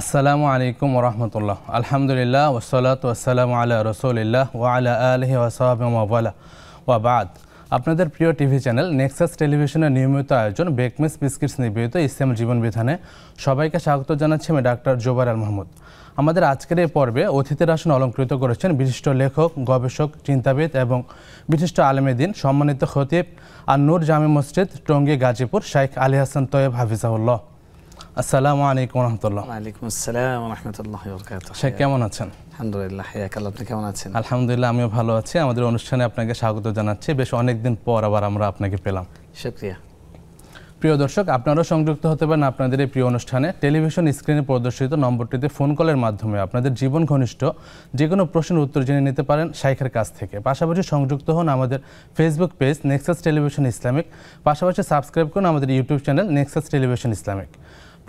আসসালামু আলাইকুম ওয়া রাহমাতুল্লাহ। আলহামদুলিল্লাহ ওয়াসসালাতু ওয়াসসালামু আলা রাসূলিল্লাহ ওয়া আলা আলিহি ওয়া সাহবিহি ওয়া ওয়ালা ওয়া বাদ। আপনাদের প্রিয় টিভি চ্যানেল নেক্সাস টেলিভিশনের নিয়মিত আয়োজন বেকমেস বিস্কিটস নিবেদিত ইসলাম জীবন বিধানে সবাইকে স্বাগত জানাচ্ছি আমি ডাক্তার জোবায়ের আল মাহমুদ। আমাদের আজকের এই পর্বে অতিথির আসন অলঙ্কৃত করেছেন বিশিষ্ট লেখক, গবেষক, চিন্তাবিদ এবং বিশিষ্ট আলেমে দ্বীন সম্মানিত খতিব আর নূর জামে মসজিদ টঙ্গী গাজীপুর শাইখ আলী হাসান তয়েব হাফিজাহুল্লাহ। আসসালামু আলাইকুম রহমতুল্লাহ। ওয়ালাইকুম আসসালাম রহমতুল্লাহ। শেখ কেমন আছেন? আলহামদুলিল্লাহ। আপনি কেমন আছেন? আলহামদুলিল্লাহ, আমিও ভালো আছি। আমাদের অনুষ্ঠানে আপনাকে স্বাগত জানাচ্ছি। বেশ অনেকদিন পর আবার আমরা আপনাকে পেলাম। শুকরিয়া। প্রিয় দর্শক, আপনারাও সংযুক্ত হতে পারেন আপনাদের এই প্রিয় অনুষ্ঠানে। টেলিভিশন স্ক্রিনে প্রদর্শিত নম্বরটিতে ফোন কলের মাধ্যমে আপনাদের জীবন ঘনিষ্ঠ যে কোনো প্রশ্নের উত্তর জেনে নিতে পারেন শাইখের কাছ থেকে। পাশাপাশি সংযুক্ত হন আমাদের Facebook page Nexus television Islamic, পাশাপাশি সাবস্ক্রাইব করুন আমাদের YouTube channel Nexus television Islamic.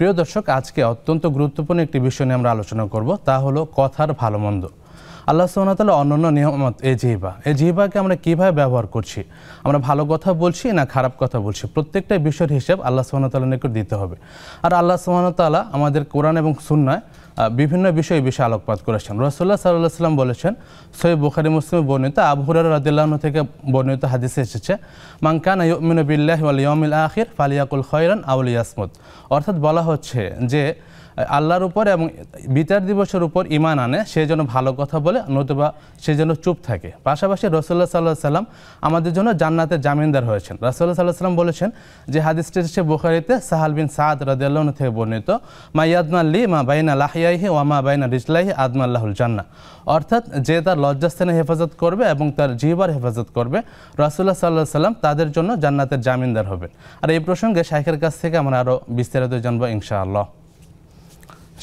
প্রিয় দর্শক, আজকে অত্যন্ত গুরুত্বপূর্ণ একটি বিষয় নিয়ে আমরা আলোচনা করব, তা হলো কথার ভালো মন্দ। আল্লাহ সুবহানাহু ওয়া তাআলা অনন্য নিয়ামত এই জিহ্বাকে আমরা কীভাবে ব্যবহার করছি, আমরা ভালো কথা বলছি না খারাপ কথা বলছি, প্রত্যেকটা বিষয়ের হিসেব আল্লাহ সুবহানাহু ওয়া তাআলার নিকট দিতে হবে। আর আল্লাহ সুবহানাহু ওয়া তাআলা আমাদের কোরআন এবং সুন্নায় বিভিন্ন বিষয়ে আলোকপাত করেছেন। রাসূলুল্লাহ সাল্লাল্লাহু আলাইহি ওয়াসাল্লাম বলেছেন, সহিহ বুখারী মুসলিমে বর্ণিত আবু হুরায়রা রাদিয়াল্লাহু আনহু থেকে বর্ণিত হাদিসে এসেছে, মান কানা ইউমিনু বিল্লাহি ওয়াল ইয়াউমিল আখির ফালিয়াকুল খায়রান আও লিয়াসমুত। অর্থাৎ বলা হচ্ছে যে আল্লাহর উপর এবং বিচার দিবসের উপর ঈমান আনে সে যেন ভালো কথা বলে, নতুবা সে যেন চুপ থাকে। পাশাপাশি রাসূলুল্লাহ সাল্লাল্লাহু আলাইহি ওয়াসাল্লাম আমাদের জন্য জান্নাতের জামিনদার হয়েছেন। রাসূলুল্লাহ সাল্লাল্লাহু আলাইহি ওয়াসাল্লাম বলেছেন যে হাদিসটি এসেছে বুখারীতে সাহাল বিন সাদ রাদিয়াল্লাহু আনহু থেকে বর্ণিত, মা ইয়াদনাল্লি মা বাইনা লাহিয়াইহি ওয়া মা বাইনা রিজলাইহি আদনাল্লাহুল জান্নাহ। অর্থাৎ যে তার লজ্জাস্থানে হেফাজত করবে এবং তার জিহ্বার হেফাজত করবে, রাসূলুল্লাহ সাল্লাল্লাহু আলাইহি ওয়াসাল্লাম তাদের জন্য জান্নাতের জামিনদার হবেন। আর এই প্রসঙ্গে শাইখের কাছ থেকে আমরা আরও বিস্তারিত জানবো ইনশাআল্লাহ।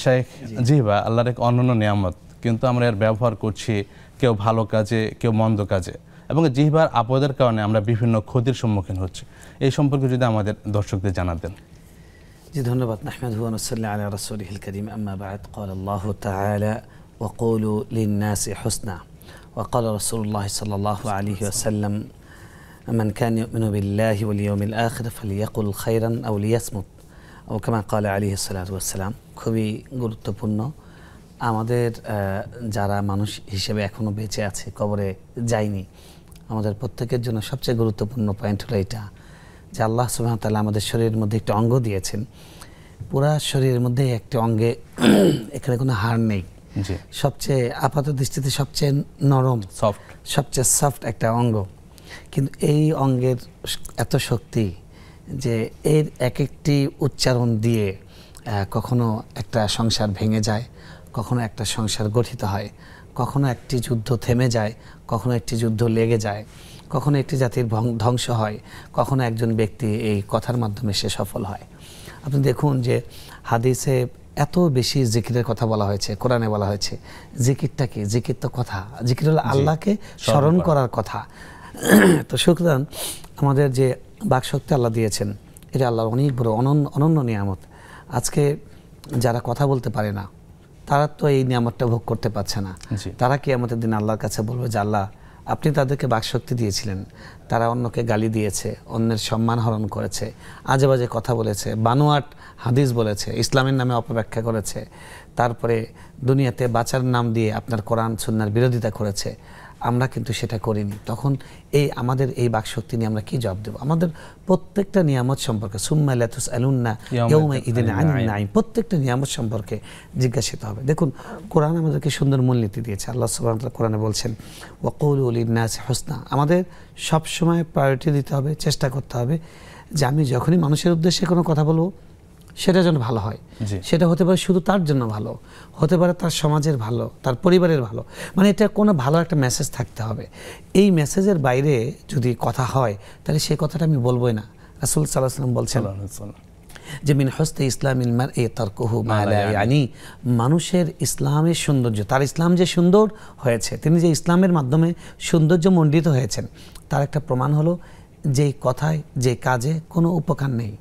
শাইখ, জিহ্বা আল্লাহর এক অনন্য নিয়ামত, কিন্তু আমরা এর ব্যবহার করছি কেউ ভালো কাজে, কেউ মন্দ কাজে, এবং জিহ্বার আপদের কারণে আমরা বিভিন্ন ক্ষতির সম্মুখীন হচ্ছি। এই সম্পর্কে যদি আমাদের দর্শকদের জানাতেন। জি, ধন্যবাদ। নাহমাদুহু ওয়া নুসাল্লি আলা রাসূলিহিল কারীম, আম্মা বা'দ। ক্বালা আল্লাহু তাআলা ওয়া কুলু লিন-নাসি হুসনা ওয়া ক্বালা রাসূলুল্লাহ সাল্লাল্লাহু আলাইহি ওয়াসাল্লাম, মান কানা ইউমিনু বিল্লাহি ওয়াল ইয়াউমিল আখির ফালিয়াকুল খায়রান আও লিয়াসমুত ও কামা ক্বালা আলাইহিস সালাতু ওয়াস সালাম। খুবই গুরুত্বপূর্ণ। আমাদের যারা মানুষ হিসেবে এখনও বেঁচে আছে, কবরে যায়নি, আমাদের প্রত্যেকের জন্য সবচেয়ে গুরুত্বপূর্ণ পয়েন্ট হলো এটা যে আল্লাহ সুবহানাহু ওয়া তাআলা আমাদের শরীরের মধ্যে একটা অঙ্গ দিয়েছেন। পুরা শরীরের মধ্যে একটি অঙ্গে এখানে কোনো হাড় নেই, সবচেয়ে আপাত দৃষ্টিতে সবচেয়ে নরম, সবচেয়ে সফট একটা অঙ্গ, কিন্তু এই অঙ্গের এত শক্তি যে এর এক একটি উচ্চারণ দিয়ে কখনো একটা সংসার ভেঙে যায়, কখনো একটা সংসার গঠিত হয়, কখনো একটি যুদ্ধ থেমে যায়, কখনো একটি যুদ্ধ লেগে যায়, কখনো একটি জাতির ধ্বংস হয়, কখনো একজন ব্যক্তি এই কথার মাধ্যমে সে সফল হয়। আপনি দেখুন যে হাদিসে এত বেশি জিকিরের কথা বলা হয়েছে, কোরআনে বলা হয়েছে। জিকিরটা কি? জিকির তো কথা, জিকির হলো আল্লাহকে স্মরণ করার কথা। তো সুতরাং আমাদের যে বাকশক্তি আল্লাহ দিয়েছেন, এটা আল্লাহর অনেক বড় অনন্য নিয়ামত। আজকে যারা কথা বলতে পারে না, তারা তো এই নিয়ামতটা ভোগ করতে পারছে না। তারা কি আমাদের দিন আল্লাহর কাছে বলবে যে আল্লাহ, আপনি তাদেরকে বাকশক্তি দিয়েছিলেন, তারা অন্যকে গালি দিয়েছে, অন্যের সম্মান হরণ করেছে, আজে বাজে কথা বলেছে, বানোয়াট হাদিস বলেছে, ইসলামের নামে অপব্যাখ্যা করেছে, তারপরে দুনিয়াতে বাঁচার নাম দিয়ে আপনার কোরআন সুন্নাহর বিরোধিতা করেছে। আমরা কিন্তু সেটা করিনি। তখন আমাদের এই বাকশক্তি নিয়ে আমরা কি জবাব দেব? আমাদের প্রত্যেকটা নিয়ামত সম্পর্কে সুম্মা লা তুসআলুন্না ইয়াওমা ইযিন আনিন নাঈম, প্রত্যেকটা নিয়ামত সম্পর্কে জিজ্ঞাসিত হবে। দেখুন, কোরআন আমাদেরকে সুন্দর মূলনীতি দিয়েছে। আল্লাহ সুবহানাহু ওয়া তাআলা কোরআনে বলছেন, ওয়া কুলু লিন-নাসি হুসনা। আমাদের সবসময় প্রায়োরিটি দিতে হবে, চেষ্টা করতে হবে যে আমি যখনই মানুষের উদ্দেশ্যে কোনো কথা বলবো সেটা যেন ভালো হয়। সেটা হতে পারে শুধু তার জন্য ভালো, হতে পারে তার সমাজের ভালো, তার পরিবারের ভালো, মানে এটা কোনো ভালো একটা মেসেজ থাকতে হবে। এই মেসেজের বাইরে যদি কথা হয় তাহলে সেই কথাটা আমি বলবোই না। রাসূল সাল্লাল্লাহু আলাইহি ওয়াসাল্লাম বলছেন যে মিন হুসনি ইসলামিল মারই তারকুহু মা লা ইয়ানি, মানুষের ইসলামের সৌন্দর্য, তার ইসলাম যে সুন্দর হয়েছে, তিনি যে ইসলামের মাধ্যমে সৌন্দর্য মণ্ডিত হয়েছেন, তার একটা প্রমাণ হলো যে কথায়, যে কাজে কোনো উপকার নেই,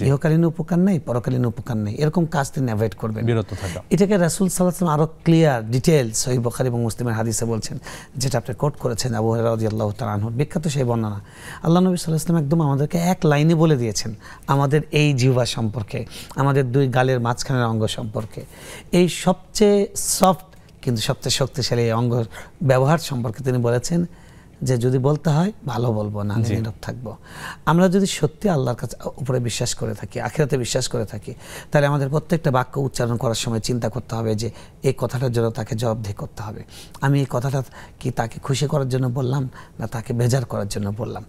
ইহকালীন উপকার নেই, পরকালীন উপকার নেই, এরকম কাজ তিনি অ্যাভয়েড করবেন, বিরত থাকা। এটাকে রাসূল সাল্লাল্লাহু আলাইহি ওয়াসাল্লাম আরো ক্লিয়ার ডিটেইলস সহিহ বুখারী এবং মুসলিমের হাদিসে বলছেন, যেটা আপনি কোট করেছেন আবু হুরায়রা রাদিয়াল্লাহু তাআলা আনহু, বিখ্যাত সেই বর্ণনা। আল্লাহ নবী সাল্লাল্লাহু আলাইহি ওয়াসাল্লাম একদম আমাদেরকে এক লাইনে বলে দিয়েছেন আমাদের এই জিহ্বা সম্পর্কে, আমাদের দুই গালের মাঝখানের অঙ্গ সম্পর্কে, এই সবচেয়ে সফট কিন্তু সবচেয়ে শক্তিশালী এই অঙ্গ ব্যবহার সম্পর্কে তিনি বলেছেন যে যদি বলতে হয় ভালো বলবো, না নীরব থাকবো। আমরা যদি সত্যি আল্লাহর কাছে উপরে বিশ্বাস করে থাকি, আখিরাতে বিশ্বাস করে থাকি, তাহলে আমাদের প্রত্যেকটা বাক্য উচ্চারণ করার সময় চিন্তা করতে হবে যে এই কথাটার জন্য তাকে জবাবদিহি করতে হবে। আমি এই কথাটা কি তাকে খুশি করার জন্য বললাম, না তাকে বেজার করার জন্য বললাম।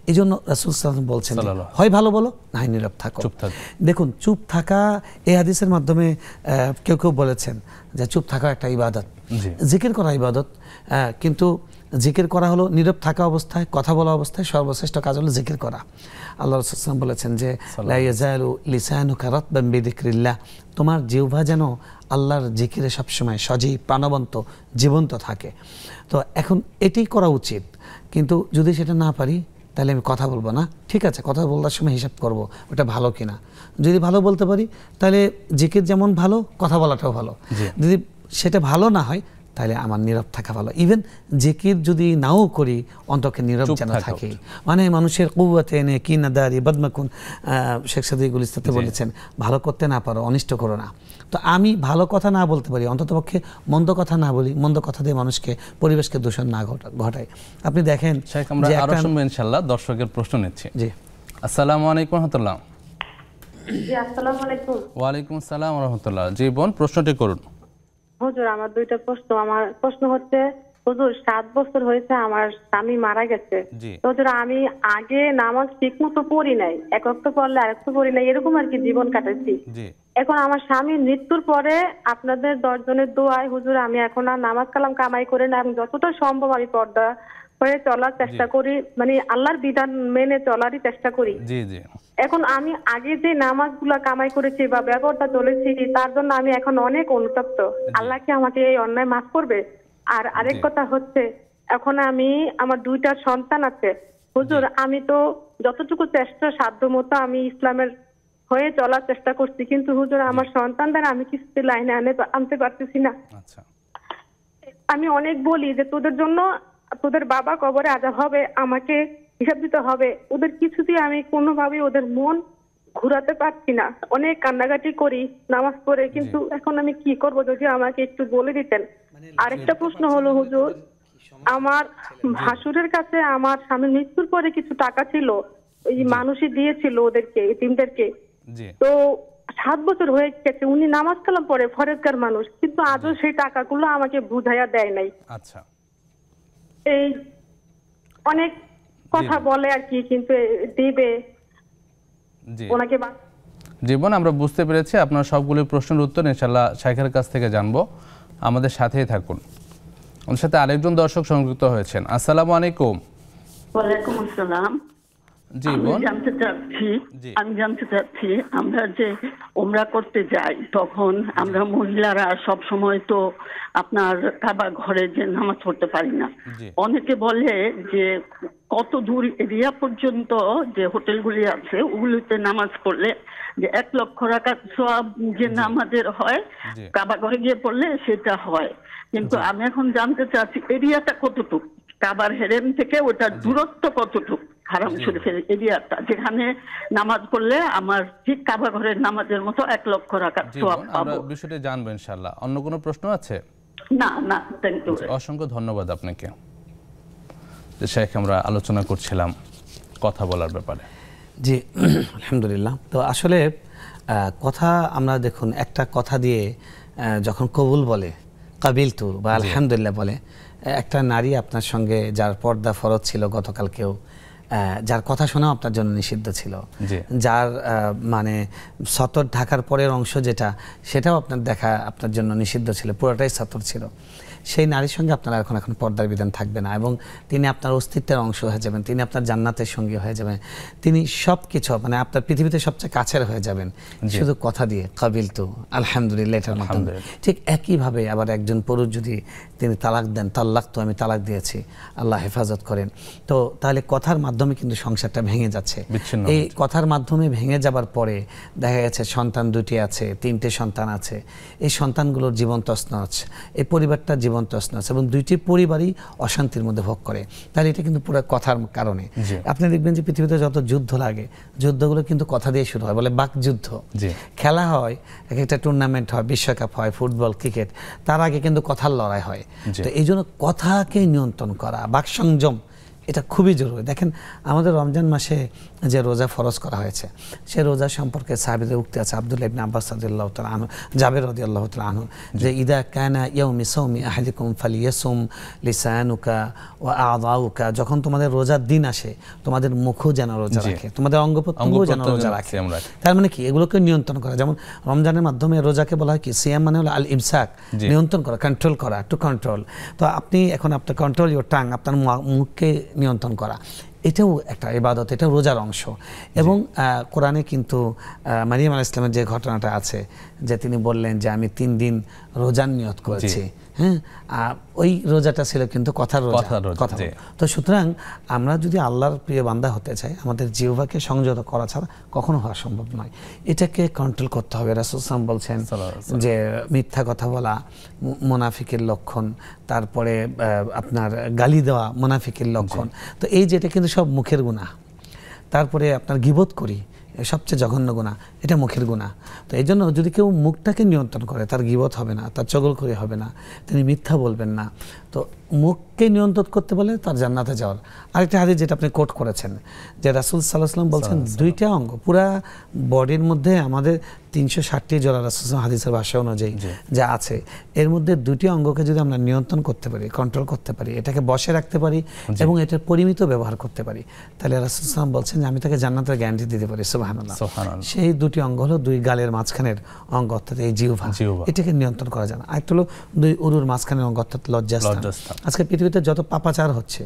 এই জন্য রাসূল সাল্লাল্লাহু আলাইহি ওয়াসাল্লাম বলছেন হয় ভালো বলো, না হয় নীরব থাকো। দেখুন, চুপ থাকা এই হাদিসের মাধ্যমে কেউ কেউ বলেছেন যে চুপ থাকা একটা ইবাদত, জিকির করা ইবাদত, কিন্তু জিকির করা হলো নীরব থাকা অবস্থায়, কথা বলা অবস্থায় সর্বশ্রেষ্ঠ কাজ হলো জিকির করা। আল্লাহ রাসূল সাল্লাল্লাহু আলাইহি ওয়াসাল্লাম বলেছেন যে লা ইয়াজালু লিসানুকা রাতবান বিযিকরিল্লাহ, তোমার জিহ্বা যেন আল্লাহর জিকিরে সবসময় সজীব, প্রাণবন্ত, জীবন্ত থাকে। তো এখন এটি করা উচিত, কিন্তু যদি সেটা না পারি তাহলে আমি কথা বলবো না, ঠিক আছে, কথা বলার সময় হিসাব করব ওটা ভালো কিনা। যদি ভালো বলতে পারি তাহলে জিকির যেমন ভালো, কথা বলাটাও ভালো। যদি সেটা ভালো না হয় তাহলে আমার নীরব থাকা ভালো। ইভেন জিকির যদি নাও করি অন্তকে নীরব যেন থাকে। মানে মানুষের কুওয়াতে এনে কি না দাঁড়ি বদমাকুন, শেখ সাদিকুল ইসলাতে বলেছেন ভালো করতে না পারো অনিষ্ট করো না। তো আমি ভালো কথা না বলতে পারি, অন্ততপক্ষে মন্দ কথা না বলি, মন্দ কথা দিয়ে মানুষকে, পরিবেশকে দূষণ না ঘটাই। আপনি দেখেন আমরা আরো শুনবো ইনশাআল্লাহ। দর্শকের প্রশ্ন নিচ্ছি। জি, আসসালামু আলাইকুম ওয়া রাহমাতুল্লাহ। জি, আসসালামু আলাইকুম। ওয়া আলাইকুম আসসালাম ওয়া রাহমাতুল্লাহ। জি বোন, প্রশ্নটি করুন। হুজুর, আমার দুইটা প্রশ্ন। আমার প্রশ্ন হচ্ছে, হুজুর 7 বছর হয়েছে আমার স্বামী মারা গেছে। হুজুর, আমি আগে নামাজ ঠিকমতো পড়ি নাই, এক ওয়াক্ত পড়লে আরেক ওয়াক্ত পড়ি নাই, এরকম আর কি জীবন কাটাচ্ছি। এখন আমার স্বামীর মৃত্যুর পরে আপনাদের 10 জনের দোয়ায় হুজুর আমি এখন আর নামাজ কালাম কামাই করি না, এবং যতটা সম্ভব আমি পর্দা করে চলার চেষ্টা করি, মানে আল্লাহর বিধান মেনে চলারই চেষ্টা করি। এখন আমি আগে যে নামাজগুলা কামাই করেছি বা ব্যবহারটা চলেছি, তার জন্য আমি এখন অনেক অনুতপ্ত। আল্লাহ কি আমাকে এই অন্যায় মাফ করবে? আর আরেক কথা হচ্ছে, এখন আমি, আমার 2টা সন্তান আছে হুজুর, আমি তো যতটুকু চেষ্টা সাধ্য মতো আমি ইসলামের হয়ে চলার চেষ্টা করছি, কিন্তু হুজুর আমার সন্তানদের আমি কিছু লাইনে আনতে পারতেছি না। আমি অনেক বলি যে তোদের জন্য তোদের বাবা কবরে আযাব হবে, আমাকে হিসাব দিতে হবে, ওদের কিছুতেই আমি কোনোভাবে ওদের মন ঘুরাতে পারছি না। অনেক কান্নাকাটি করি নামাজ পড়ে, কিন্তু এখন আমি কি করব যদি আমাকে একটু বলে দিতেন। আরেকটা প্রশ্ন হলো হুজুর, আমার ভাসুরের কাছে আমার স্বামীর মৃত্যুর পরে কিছু টাকা ছিল, ওই মানুষই দিয়েছিল ওদেরকে, এতিমদেরকে। তো 7 বছর হয়ে গেছে, উনি নামাজ কালাম পড়ে, ফরেজগার মানুষ, কিন্তু আজও সেই টাকাগুলো আমাকে বুঝাইয়া দেয় নাই। আচ্ছা, এই অনেক কথা বলে আর কি, কিন্তু দিবে ওনাকে। জীবন, আমরা বুঝতে পেরেছি আপনার সবগুলো প্রশ্নের উত্তর ইনশাআল্লাহ শাইখের কাছ থেকে জানবো। আমাদের সাথেই থাকুন। ওর সাথে আরেকজন দর্শক সংযুক্ত হয়েছেন। আসসালামু আলাইকুম। ওয়ালাইকুম আসসালাম। জি বোন, আমি জানতে চাচ্ছি আমরা যে ওমরা করতে যাই তখন আমরা মহিলারা সব সময় তো আপনার কাবা ঘরে যে নামাজ পড়তে পারি না। অনেকে বলে যে কত দূর এরিয়া পর্যন্ত যে হোটেলগুলি আছে ওগুলিতে নামাজ পড়লে যে 1 লক্ষ রাকাত সওয়াব যে নামাজের হয়, কাবা ঘরে গিয়ে পড়লে সেটা হয়। কিন্তু আমি এখন জানতে চাচ্ছি এরিয়াটা কতটুকু, কাবার হেরেম থেকে ওটার দূরত্ব কতটুকু, হারাম শরীফের এরিয়াটা, যেখানে নামাজ পড়লে আমার ঠিক কাবা ঘরের নামাজের মতো 1 লক্ষ রাকাত সওয়াব পাবো। আমরা বিষয়টি জানবো ইনশাআল্লাহ। অন্য কোনো প্রশ্ন আছে? না না, থ্যাংক ইউ। অসংখ্য ধন্যবাদ আপনাকে। যে শেখ, আমরা আলোচনা করছিলাম কথা বলার ব্যাপারে। জি, আলহামদুলিল্লাহ। তো আসলে কথা আমরা দেখুন, একটা কথা দিয়ে যখন কবুল বলে, কাবিলতু বা আলহামদুলিল্লাহ বলে, একটা নারী আপনার সঙ্গে যার পর্দা ফরজ ছিল গতকালকেও, যার কথা শোনাও আপনার জন্য নিষিদ্ধ ছিল, যার মানে সতর ঢাকার পরের অংশ যেটা, সেটাও আপনার দেখা আপনার জন্য নিষিদ্ধ ছিল, পুরোটাই সতর ছিল, সেই নারীর সঙ্গে আপনার এখন পর্দার বিধান থাকবে না, এবং তিনি আপনার অস্তিত্বের অংশ হয়ে যাবেন, তিনি আপনার জান্নাতের সঙ্গী হয়ে যাবেন, তিনি সব কিছু মানে আপনার পৃথিবীতে সবচেয়ে কাছের হয়ে যাবেন শুধু কথা দিয়ে, কাবিলতু আলহামদুলিল্লাহ এটার মাধ্যমে। ঠিক একইভাবে আবার একজন পুরুষ যদি তিনি তালাক দেন, তাল্লাক তো আমি তালাক দিয়েছি, আল্লাহ হেফাজত করেন, তো তাহলে কথার মাধ্যমে মাধ্যমে কিন্তু সংসারটা ভেঙে যাচ্ছে। বিচ্ছিন্ন এই হচ্ছে। কথার মাধ্যমে ভেঙে যাবার পরে দেখা গেছে সন্তান দুটি আছে, 3টে সন্তান আছে, এই সন্তানগুলোর জীবন তছনছ, এই পরিবারটা জীবন তছনছ, এবং 2টি পরিবারই অশান্তির মধ্যে ভোগ করে। তাহলে এটা কিন্তু পুরো কথার কারণে। জি। আপনি দেখবেন যে পৃথিবীতে যত যুদ্ধ লাগে, যুদ্ধগুলো কিন্তু কথা দিয়ে শুরু হয়, বলে বাকযুদ্ধ। জি। খেলা হয়, এক একটা টুর্নামেন্ট হয়, বিশ্বকাপ হয়, ফুটবল, ক্রিকেট, তার আগে কিন্তু কথার লড়াই হয়। জি। তো এই জন্য কথাকে নিয়ন্ত্রণ করা, বাক সংযম, এটা খুবই জরুরি। দেখেন আমাদের রমজান মাসে যে রোজা ফরজ করা হয়েছে, সে রোজা সম্পর্কে সাহাবীদের উক্তি আছে, আব্দুল্লাহ ইবনে আব্বাস রাদিয়াল্লাহু তাআলা আনহু, জাবের রাদিয়াল্লাহু তাআলা আনহু, যে ইদা কানা ইয়াউমি সাওমি আহাদিকুম ফালিয়াসুম লিসানুকা ওয়া আ'যাউকা, যখন তোমাদের রোজার দিন আসে তোমাদের মুখও যেন রোজা রাখে, তোমাদের অঙ্গ-প্রত্যঙ্গও যেন রোজা রাখে। তার মানে কি? এগুলোকে নিয়ন্ত্রণ করা। যেমন রমজানের মাধ্যমে রোজাকে বলা হয় কি? সিয়াম মানে হলো আল ইমসাক, নিয়ন্ত্রণ করা, কন্ট্রোল করা, টু কন্ট্রোল। তো আপনি এখন আপনার কন্ট্রোল ইওর টাং, আপনার মুখকে নিয়ন্ত্রণ করা, এটাও একটা ইবাদত, এটা রোজার অংশ। এবং কোরআনে কিন্তু মারিয়াম আলাইহিস সালামের যে ঘটনাটা আছে, যে তিনি বললেন যে আমি 3 দিন রোজার নিয়ত করেছি, হ্যাঁ, ওই রোজাটা ছিল কিন্তু কথার কথা। তো সুতরাং আমরা যদি আল্লাহর প্রিয় বান্দা হতে চাই, আমাদের জিহ্বাকে সংযত করা ছাড়া কখনো হওয়া সম্ভব নয়। এটাকে কন্ট্রোল করতে হবে। রাসূল সাল্লাল্লাহু আলাইহি ওয়াসাল্লাম বলছেন যে মিথ্যা কথা বলা মুনাফিকের লক্ষণ, তারপরে আপনার গালি দেওয়া মুনাফিকের লক্ষণ। তো এই যেটা কিন্তু সব মুখের গুনাহ। তারপরে আপনার গীবত করি, সবচেয়ে জঘন্য গুনাহ, এটা মুখের গুনাহ। তো এই জন্য যদি কেউ মুখটাকে নিয়ন্ত্রণ করে, তার গীবত হবে না, তার চগলখড়ি হবে না, তিনি মিথ্যা বলবেন না। তো মুখকে নিয়ন্ত্রণ করতে বলে তার জান্নাতে যাওয়ার। আরেকটা হাদিস যেটা আপনি কোট করেছেন, যে রাসূল সাল্লাল্লাহু আলাইহি ওয়াসাল্লাম বলছেন 2টা অঙ্গ পুরা বডির মধ্যে আমাদের 360টি জোড়া, রাসূল হাদিসের ভাষা অনুযায়ী যা আছে, এর মধ্যে 2টি অঙ্গকে যদি আমরা নিয়ন্ত্রণ করতে পারি, কন্ট্রোল করতে পারি, এটাকে বশে রাখতে পারি এবং এটার পরিমিত ব্যবহার করতে পারি, তাহলে রাসূল সাল্লাল্লাহু আলাইহি ওয়াসাল্লাম বলছেন যে আমি তাকে জান্নাতের গ্যারান্টি দিতে পারি। সুবহানাল্লাহ। সেই 2টি অঙ্গ হলো 2 গালের মাঝখানের অঙ্গ, অর্থাৎ এই জিহ্বা, এটাকে নিয়ন্ত্রণ করা যায় না। আরেকটা হলো 2 উরুর মাঝখানের অঙ্গ, অর্থাৎ লজ্জাস্থান। আজকে পৃথিবীতে যত পাপাচার হচ্ছে,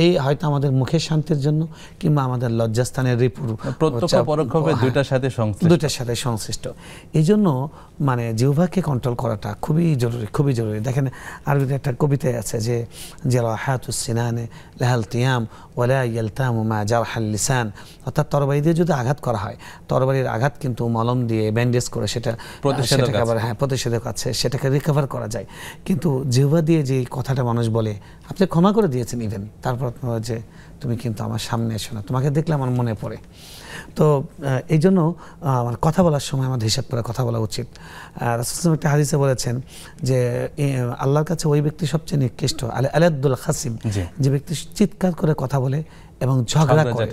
এই হয়তো আমাদের মুখের শান্তির জন্য কিংবা আমাদের লজ্জাস্থানের রিপুর, প্রত্যক্ষ পরোক্ষভাবে দুইটার সাথে সংশ্লিষ্ট। এই জন্য মানে জিহ্বাকে কন্ট্রোল করাটা খুবই জরুরি, খুবই জরুরি। দেখেন আরবিতে একটা কবিতায় আছে যে জারাহাতুস সিনানে লাহাল তিয়াম ওয়ালা ইয়ালতামু মা জারহাল লিসান, অর্থাৎ তরবারি দিয়ে যদি আঘাত করা হয়, তরবারির আঘাত কিন্তু মলম দিয়ে ব্যান্ডেজ করে সেটা প্রতিষেধক আছে, সেটাকে রিকভার করা যায়। কিন্তু জিহ্বা দিয়ে যে কথাটা মানুষ বলে, আপনি ক্ষমা করে দিয়েছেন ইভেন, তারপর যে তুমি কিন্তু আমার সামনে এসো না, তোমাকে দেখলে আমার মনে পড়ে। তো এই জন্য আমার কথা বলার সময় আমাদের হিসাব করে কথা বলা উচিত। রাসূল সাল্লাল্লাহু একটা হাদিসে বলেছেন যে আল্লাহর কাছে ওই ব্যক্তি সবচেয়ে নিকৃষ্ট, আলাদুল খাসিম, যে ব্যক্তি চিৎকার করে কথা বলে এবং ঝগড়া করে।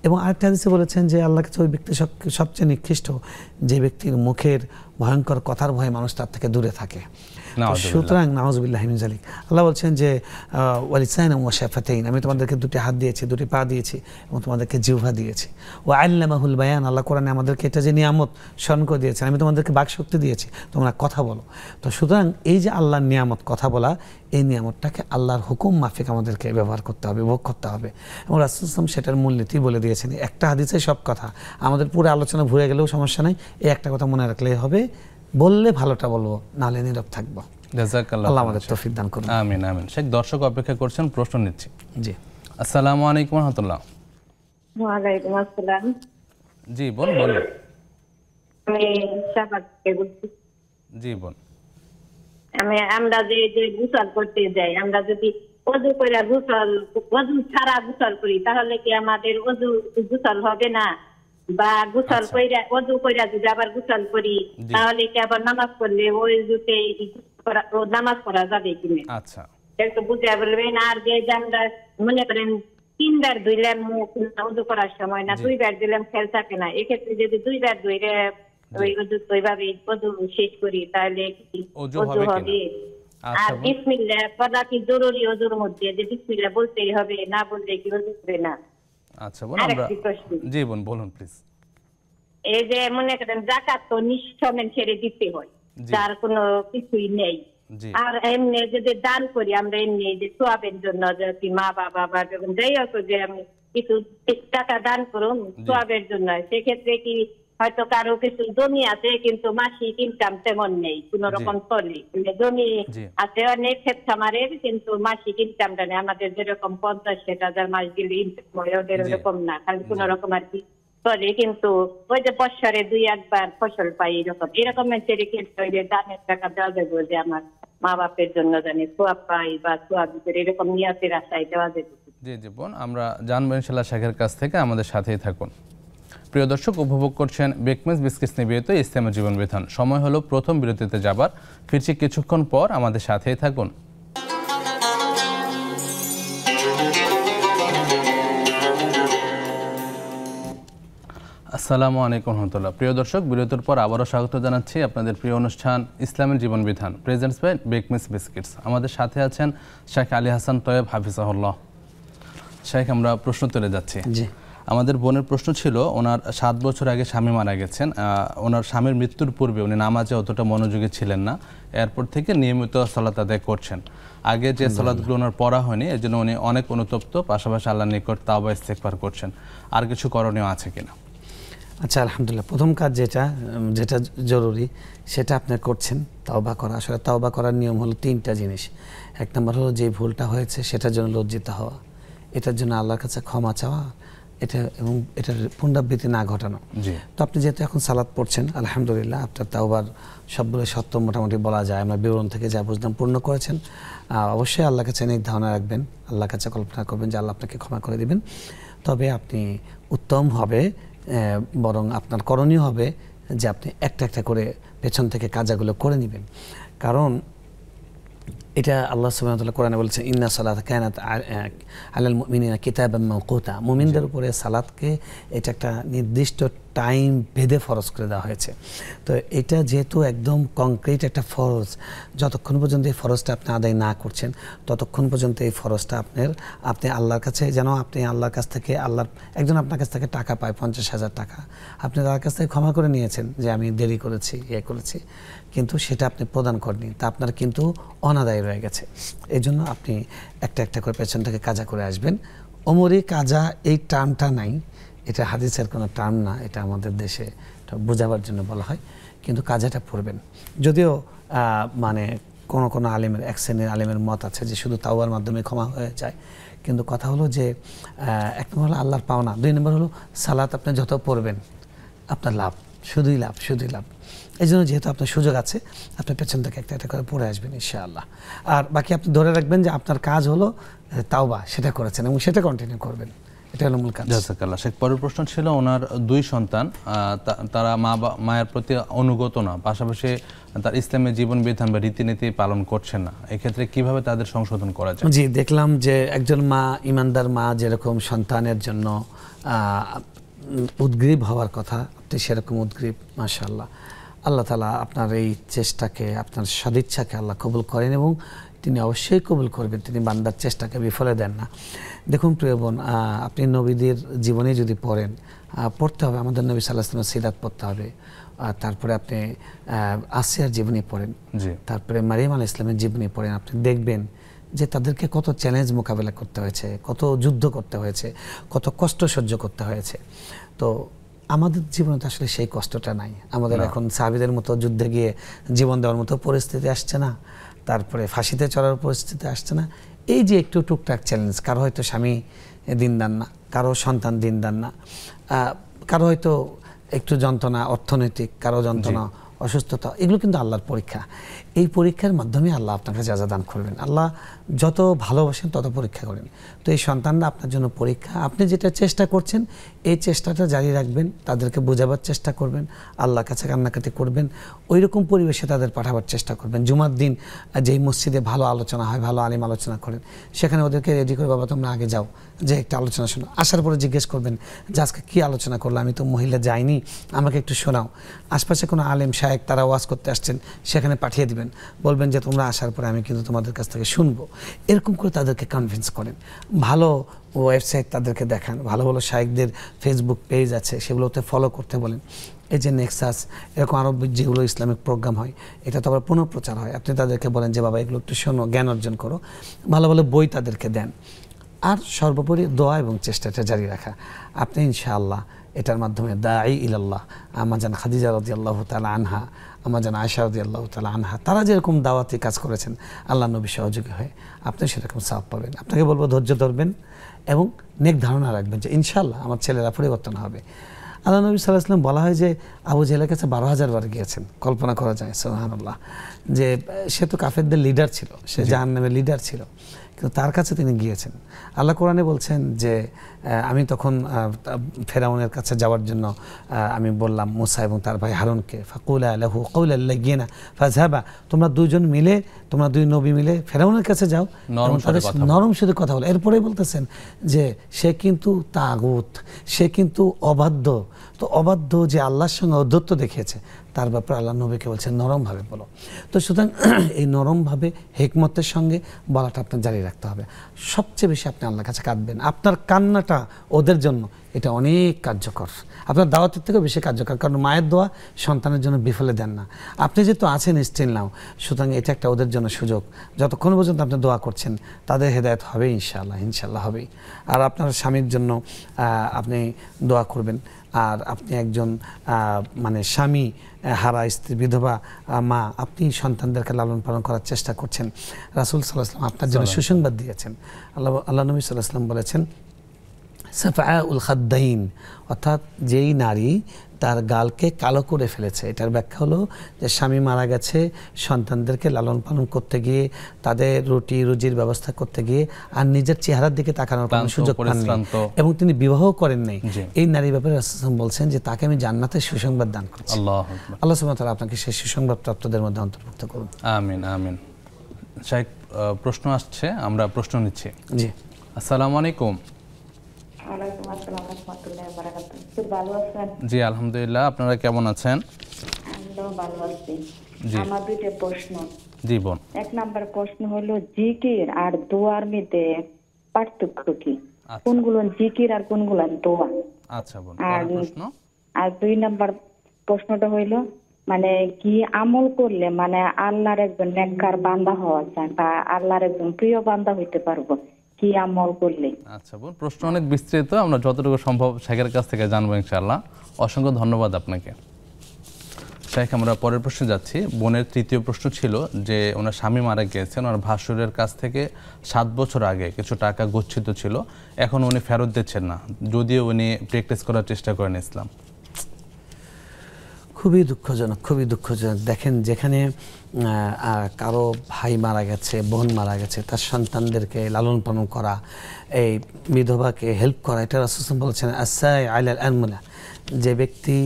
এবং আরেকটা হাদিসে বলেছেন যে আল্লাহর কাছে ওই ব্যক্তি সবচেয়ে নিকৃষ্ট, যে ব্যক্তির মুখের ভয়ঙ্কর কথার ভয়ে মানুষ তার থেকে দূরে থাকে। সুতরাং নাউযুবিল্লাহি মিন যালিক, আল্লাহ বলছেন যে ওয়ালিসানান ওয়া শাফাতাইন, আমি তোমাদেরকে 2টি হাত দিয়েছি, 2টি পা দিয়েছি এবং তোমাদেরকে জিহ্বা দিয়েছি। ওয়া আল্লামাহুল বায়ান, আল্লাহ কোরআনে আমাদেরকে এটা যে নিয়ামত স্মরণ করে দিয়েছেন, আমি তোমাদেরকে বাকশক্তি দিয়েছি, তোমরা কথা বলো। তো সুতরাং এই যে আল্লাহর নিয়ামত কথা বলা, এই নিয়ামতটাকে আল্লাহর হুকুম মাফিক আমাদেরকে ব্যবহার করতে হবে, ভোগ করতে হবে। এবং রাসূল সাল্লাল্লাহু আলাইহি ওয়াসাল্লাম সেটার মূলনীতি বলে দিয়েছেন। একটা হাদিসে সব কথা, আমাদের পুরো আলোচনা ভুলে গেলেও সমস্যা নাই, এই একটা কথা মনে রাখলেই হবে, বললে ভালোটা বলবো, নালে নীরব থাকবো। আল্লাহ আমাদের তৌফিক দান করুন। আমিন আমিন। শেখ, দর্শক অপেক্ষা করছেন, প্রশ্ন নিচ্ছি। জি, আসসালামু আলাইকুম ওয়া রাহমাতুল্লাহ। ওয়া আলাইকুম আসসালাম। জি বোন, বলুন। আমি শাবাত থেকে বলছি। জি বোন। আমরা যে গোসল করতে যাই, আমরা যদি ওযু করে ওযু ছাড়া গোসল করি, তাহলে কি আমাদের গোসল হবে না? বা গোসল কইরা ওযু কইরা যদি আবার গোসল করি, তাহলে কি আবার নামাজ পড়লে ওই ওযুতে নামাজ পড়া যাবে কিনা? আচ্ছা, একটু বুঝে বলবেন। আর যে আমরা মনে করেন 3 বার ধুইলাম ওযু করার সময়, না 2 বার দিলাম, খেয়াল থাকে না, এক্ষেত্রে যদি 2 বার ধুইলে ওই ওযু ওইভাবে ওযু শেষ করি, তাহলে কি ওযু হবে? আর বিসমিল্লাহ পড়া কি জরুরি ওযুর মধ্যে? যে বিসমিল্লাহ বলতেই হবে, না বললে কি ওযু হবে না? আচ্ছা বোন, আমরা জি বোন বলুন প্লিজ। এই যে মনে করেন যাকাত তো নিঃসমেন ছেড়ে দিতে হয়, যার কোনো কিছুই নেই। আর এমনি যদি দান করি আমরা, এমনি যে সোয়াবের জন্য, যদি মা বাবা বা যখন যাই হোক যে আমি কিছু টাকা দান করুন সোয়াবের জন্য, সেক্ষেত্রে কি হয়তো কারো কিছু জমি আছে কিন্তু মাসিক ইনকাম তেমন নেই, কোন রকম চলে, জমি আছে অনেক ক্ষেত খামারের কিন্তু মাসিক ইনকামটা নেই। আমাদের যেরকম 50-60,000 মাস গেলে ইনকাম হয়, ওদের ওরকম না, খালি কোন রকম আর কি চলে। কিন্তু ওই যে বছরে 2-1 বার ফসল পাই, এরকম দানের টাকা দেওয়া যাবে যে আমার মা বাপের জন্য জানি সোয়াব পাই বা সোয়াব এরকম নিয়াতের আশায় দেওয়া যাবে। জি জি বোন, আমরা জানবো ইনশাআল্লাহ শেখের কাছ থেকে, আমাদের সাথেই থাকুন। প্রিয় দর্শক, উপভোগ করছেন বেকমেস বিস্কিটস নিবেদিত ইসলামের জীবন বিধান। সময় হলো প্রথম বিরতিতে যাবার, ফিরছি কিছুক্ষণ পর, আমাদের সাথেই থাকুন। আসসালামু আলাইকুম রহমতুল্লাহ। প্রিয় দর্শক, বিরতির পর আবারও স্বাগত জানাচ্ছি আপনাদের প্রিয় অনুষ্ঠান ইসলামের জীবন বিধান, প্রেজেন্টস বাই বেকমেস বিস্কিটস। আমাদের সাথে আছেন শেখ আলী হাসান তয়েব হাফিজাহুল্লাহ। শেখ, আমরা প্রশ্ন তুলে যাচ্ছি। আমাদের বোনের প্রশ্ন ছিল, ওনার 7 বছর আগে স্বামী মারা গেছেন। ওনার স্বামীর মৃত্যুর পূর্বে উনি নামাজে অতটা মনোযোগী ছিলেন না, এরপর থেকে নিয়মিত সালাত আদায় করছেন। আগে যে সালাতগুলো ওনার পড়া হয়নি, এর জন্য উনি অনেক অনুতপ্ত, পাশাপাশি আল্লাহর নিকট তাওবা ইস্তেগফার করছেন। আর কিছু করণীয় আছে কিনা? আচ্ছা, আলহামদুলিল্লাহ। প্রথম কাজ যেটা জরুরি সেটা আপনি করছেন, তাওবা করা। আসলে তাওবা করার নিয়ম হলো 3টা জিনিস। 1 নম্বর হলো যে ভুলটা হয়েছে সেটার জন্য লজ্জিত হওয়া, এটার জন্য আল্লাহর কাছে ক্ষমা চাওয়া, এবং এটার পুনরাবৃত্তি না ঘটানো। তো আপনি যেহেতু এখন সালাত পড়ছেন, আলহামদুলিল্লাহ আপনার তাওবার সবগুলো সত্য মোটামুটি বলা যায়। আমরা বিবরণ থেকে যা বুঝলাম পূর্ণ করেছেন। অবশ্যই আল্লাহর কাছে নেক ধারণা রাখবেন, আল্লাহর কাছে কল্পনা করবেন যে আল্লাহ আপনাকে ক্ষমা করে দিবেন। তবে আপনি উত্তম হবে, বরং আপনার করণীয় হবে যে আপনি একটা একটা করে পেছন থেকে কাজাগুলো করে নেবেন। কারণ এটা আল্লাহ সুবহানাহু ওয়া তাআলা কোরআনে বলেছেন, ইন্না সালাতা কানাত আলাল মুমিনিনা কিতাবাম মাওকুতা। মুমিনদের উপরে সালাতকে এটা একটা নির্দিষ্ট টাইম ভেদে ফরজ করে দেওয়া হয়েছে। তো এটা যেহেতু একদম কংক্রিট একটা ফরজ, যতক্ষণ পর্যন্ত এই ফরজটা আপনি আদায় না করছেন ততক্ষণ পর্যন্ত এই ফরজটা আপনি আল্লাহর কাছে, যেন আপনি আল্লাহর কাছ থেকে, একজন আপনার কাছ থেকে টাকা পায় 50,000 টাকা, আপনি তার কাছ থেকে ক্ষমা করে নিয়েছেন যে আমি দেরি করেছি, করেছি, কিন্তু সেটা আপনি প্রদান করেননি, তা আপনার কিন্তু অনাদায় রয়ে গেছে। এই জন্য আপনি একটা একটা করে পেছন থেকে কাজা করে আসবেন। ওমরি কাজা এই টার্মটা নাই, এটা হাদিসের কোনো টার্ম না, এটা আমাদের দেশে বোঝাবার জন্য বলা হয়, কিন্তু কাজাটা পড়বেন। যদিও মানে কোনো আলেমের, এক শ্রেণীর আলেমের মত আছে যে শুধু তাওবার মাধ্যমে ক্ষমা হয়ে যায়, কিন্তু কথা হলো যে 1 নম্বর হলো আল্লাহর পাওনা, 2 নম্বর হলো সালাত আপনি যত পড়বেন আপনার লাভ, শুধুই লাভ, শুধুই লাভ। এই জন্য যেহেতু আপনার সুযোগ আছে, আপনার পেছন থেকে একটা একটা করে পড়ে আসবেন ইনশাআল্লাহ। আর বাকি আপনি ধরে রাখবেন যে আপনার কাজ হলো তাওবা, সেটা করেছেন এবং সেটা কন্টিনিউ করবেন, এটা হলো মূল কাজ। জাযাকাল্লাহ। শেখ, পরের প্রশ্ন ছিল, ওনার 2 সন্তান, তারা মায়ের প্রতি অনুগত না, পাশাপাশি তার ইসলামের জীবন বিধান বা রীতিনীতি পালন করছেন না, এক্ষেত্রে কিভাবে তাদের সংশোধন করা যায়? জি, দেখলাম যে একজন মা, ইমানদার মা যেরকম সন্তানের জন্য উদ্গ্রীব হওয়ার কথা, আপনি সেরকম উদ্গ্রীব, মাশাআল্লাহ। আল্লাহ তাআলা আপনার এই চেষ্টাকে, আপনার সদিচ্ছাকে আল্লাহ কবুল করেন এবং তিনি অবশ্যই কবুল করবেন, তিনি বান্দার চেষ্টাকে বিফলে দেন না। দেখুন প্রিয় বোন, আপনি নবীদের জীবনে যদি পড়েন, পড়তে হবে, আমাদের নবী সাল্লাল্লাহু আলাইহি ওয়াসাল্লামের সিরাত পড়তে হবে, তারপরে আপনি আসিয়ার জীবনী পড়েন, তারপরে মারিয়াম আলাইহিস সালামের জীবনী পড়েন, আপনি দেখবেন যে তাদেরকে কত চ্যালেঞ্জ মোকাবেলা করতে হয়েছে, কত যুদ্ধ করতে হয়েছে, কত কষ্ট সহ্য করতে হয়েছে। তো আমাদের জীবনে তো আসলে সেই কষ্টটা নাই, আমাদের এখন সাহাবীদের মতো যুদ্ধে গিয়ে জীবন দেওয়ার মতো পরিস্থিতি আসছে না, তারপরে ফাঁসিতে চড়ার পরিস্থিতি আসছে না। এই যে একটু টুকটাক চ্যালেঞ্জ, কারো হয়তো স্বামী দিনদার না, কারো সন্তান দিনদার না, কারো হয়তো একটু যন্ত্রণা অর্থনৈতিক, কারো যন্ত্রণা অসুস্থতা, এগুলো কিন্তু আল্লাহর পরীক্ষা। এই পরীক্ষার মাধ্যমে আল্লাহ আপনাকে যা যা দান করবেন। আল্লাহ যত ভালোবাসেন তত পরীক্ষা করেন। তো এই সন্তানরা আপনার জন্য পরীক্ষা। আপনি যেটা চেষ্টা করছেন এই চেষ্টাটা জারি রাখবেন, তাদেরকে বোঝাবার চেষ্টা করবেন, আল্লাহর কাছে কান্নাকাটি করবেন, ওই রকম পরিবেশে তাদের পাঠাবার চেষ্টা করবেন। জুমার দিন যেই মসজিদে ভালো আলোচনা হয়, ভালো আলিম আলোচনা করেন, সেখানে ওদেরকে রেডি করে, বাবা তোমরা আগে যাও, যে একটা আলোচনা শোনো। আসার পরে জিজ্ঞেস করবেন যে আজকে কী আলোচনা করলো, আমি তো মহিলা যাইনি, আমাকে একটু শোনাও। আশপাশে কোনো আলেম শায়েখ তারা ওয়াজ করতে আসছেন, সেখানে পাঠিয়ে দিবেন, বলবেন যে তোমরা আসার পরে আমি কিন্তু তোমাদের কাছ থেকে শুনবো। এরকম করে তাদেরকে কনভিন্স করেন। ভালো ওয়েবসাইট তাদেরকে দেখান, ভালো ভালো শায়েখদের ফেসবুক পেজ আছে, সেগুলোতে ফলো করতে বলেন। এই যে নেক্সাস, এরকম আরও যেগুলো ইসলামিক প্রোগ্রাম হয়, এটা তো আবার পুনঃপ্রচার হয়, আপনি তাদেরকে বলেন যে বাবা এগুলো একটু শোনো, জ্ঞান অর্জন করো। ভালো ভালো বই তাদেরকে দেন। আর সর্বোপরি দোয়া এবং চেষ্টাটা জারি রাখা। আপনি ইনশাআল্লাহ এটার মাধ্যমে দাঈ ইলাল্লাহ আমাজান খাদিজা রাদিয়াল্লাহু তাআলা আনহা, আমাজান আয়েশা রাদিয়াল্লাহু তাআলা আনহা, তারা যেরকম দাওয়াতি কাজ করেছেন আল্লাহ নবী সহযোগী হয়ে, আপনি সেরকম সওয়াব পাবেন। আপনাকে বলবো ধৈর্য ধরবেন এবং নেক ধারণা রাখবেন যে ইনশাআল্লাহ আমার ছেলেরা পরিবর্তন হবে। আল্লাহ নবী সাল্লাল্লাহু আলাইহি ওয়াসাল্লাম বলা হয় যে আবু জেহেলের কাছে 12,000 বার গিয়েছেন, কল্পনা করা যায় সুবহানাল্লাহ, যে সে তো কাফেরদের লিডার ছিল, সে জাহান্নামের লিডার ছিল, কিন্তু তার কাছে তিনি গিয়েছেন। আল্লাহ কোরআনে বলছেন যে আমি তখন ফেরাউনের কাছে যাওয়ার জন্য আমি বললাম মুসা এবং তার ভাই হারুনকে, ফাকুলা লাহু কাওলান লাইয়িনা ফাযহাবা, তোমরা দুজন মিলে, তোমরা দুই নবী মিলে ফেরাউনের কাছে যাও, নরম সুরে কথা বলো। এরপরে বলতেছেন যে সে কিন্তু তাগুত, সে কিন্তু অবাধ্য। তো অবাধ্য যে আল্লাহর সঙ্গে অধ্যত্ব দেখিয়েছে তার ব্যাপারে আল্লাহ নবীকে বলছেন নরমভাবে বলো। তো সুতরাং এই নরমভাবে হিকমতের সঙ্গে বলাটা আপনার জারি রাখতে হবে। সবচেয়ে বেশি আপনি আল্লাহর কাছে কাঁদবেন, আপনার কান্নাটা ওদের জন্য এটা অনেক কার্যকর, আপনার দাওয়াতের থেকেও বেশি কার্যকর, কারণ মায়ের দোয়া সন্তানের জন্য বিফলে দেন না। আপনি যেহেতু আছেন স্টিল নাও, সুতরাং এটা একটা ওদের জন্য সুযোগ, যতক্ষণ পর্যন্ত আপনি দোয়া করছেন তাদের হেদায়েত হবে ইনশাআল্লাহ, ইনশাআল্লাহ হবেই। আর আপনার স্বামীর জন্য আপনি দোয়া করবেন। আর আপনি একজন মানে স্বামী হারা স্ত্রী, বিধবা মা, আপনি সন্তানদেরকে লালন পালন করার চেষ্টা করছেন। রাসূল সাল্লাল্লাহু আলাইহি ওয়াসাল্লাম আপনার জন্য সুসংবাদ দিয়েছেন। আল্লাহ নবী সাল্লাল্লাহু আলাইহি ওয়াসাল্লাম বলেছেন সাফাউল খাদ্দাইন, অর্থাৎ যেই নারী তার গালকে কালো করে ফেলেছে, এটার ব্যাখ্যা হলো যে স্বামী মারা গেছে, সন্তানদেরকে লালন পালন করতে গিয়ে, তাদের রুটি রুজির ব্যবস্থা করতে গিয়ে আর নিজের চেহারার দিকে তাকানোর কোনো সুযোগ পাননি এবং তিনি বিবাহ করেন নাই, এই নারীর ব্যাপারে রাসূল বলছেন যে তাকে আমি জান্নাতের সুসংবাদ দান করছি। আল্লাহ সুবহানাহু ওয়া তাআলা আপনাকে সেই সুসংবাদ প্রাপ্তদের মধ্যে অন্তর্ভুক্ত করুন। আমিন আমিন। শাইখ, প্রশ্ন আসছে, আমরা প্রশ্ন নিচ্ছি। জি, আসসালামু আলাইকুম। ওয়ালাইকুম আসসালাম ওয়া রাহমাতুল্লাহি ওয়া বারাকাতুহু। ভালো আছেন? জি আলহামদুলিল্লাহ, আপনারা কেমন আছেন? আমরাও ভালো আছি। জি। আমার দুইটা প্রশ্ন। জি বোন। এক নাম্বার প্রশ্ন হলো জিকির আর দোয়ার মধ্যে পার্থক্য কি? কোনগুলো জিকির আর কোনগুলো দোয়া? আচ্ছা বোন, পরের প্রশ্ন। আর দুই নাম্বার প্রশ্নটা হইল মানে কি আমল করলে মানে আল্লাহর একজন নেককার বান্দা হওয়া যায় বা আল্লাহর একজন প্রিয় বান্দা হইতে পারবো, কি আমল করলে? আচ্ছা বোন, প্রশ্ন অনেক বিস্তৃত, আমরা যতটুকু সম্ভব শেখের কাছ থেকে জানবো ইনশাআল্লাহ। অসংখ্য ধন্যবাদ আপনাকে। শেখ, আমরা পরের প্রশ্নে যাচ্ছি। বোনের তৃতীয় প্রশ্ন ছিল যে ওনার স্বামী মারা গিয়েছেন, ওনার ভাসুরের কাছ থেকে 7 বছর আগে কিছু টাকা গচ্ছিত ছিল, এখন উনি ফেরত দিচ্ছেন না, যদিও উনি প্র্যাকটিস করার চেষ্টা করেন ইসলাম। খুবই দুঃখজনক, খুবই দুঃখজনক। দেখেন, যেখানে কারো ভাই মারা গেছে, বোন মারা গেছে, তার সন্তানদেরকে লালন পালন করা, এই বিধবাকে হেল্প করা, এটা রাসূল বলেছেন আসাই আলাল আনমুলা, যে ব্যক্তি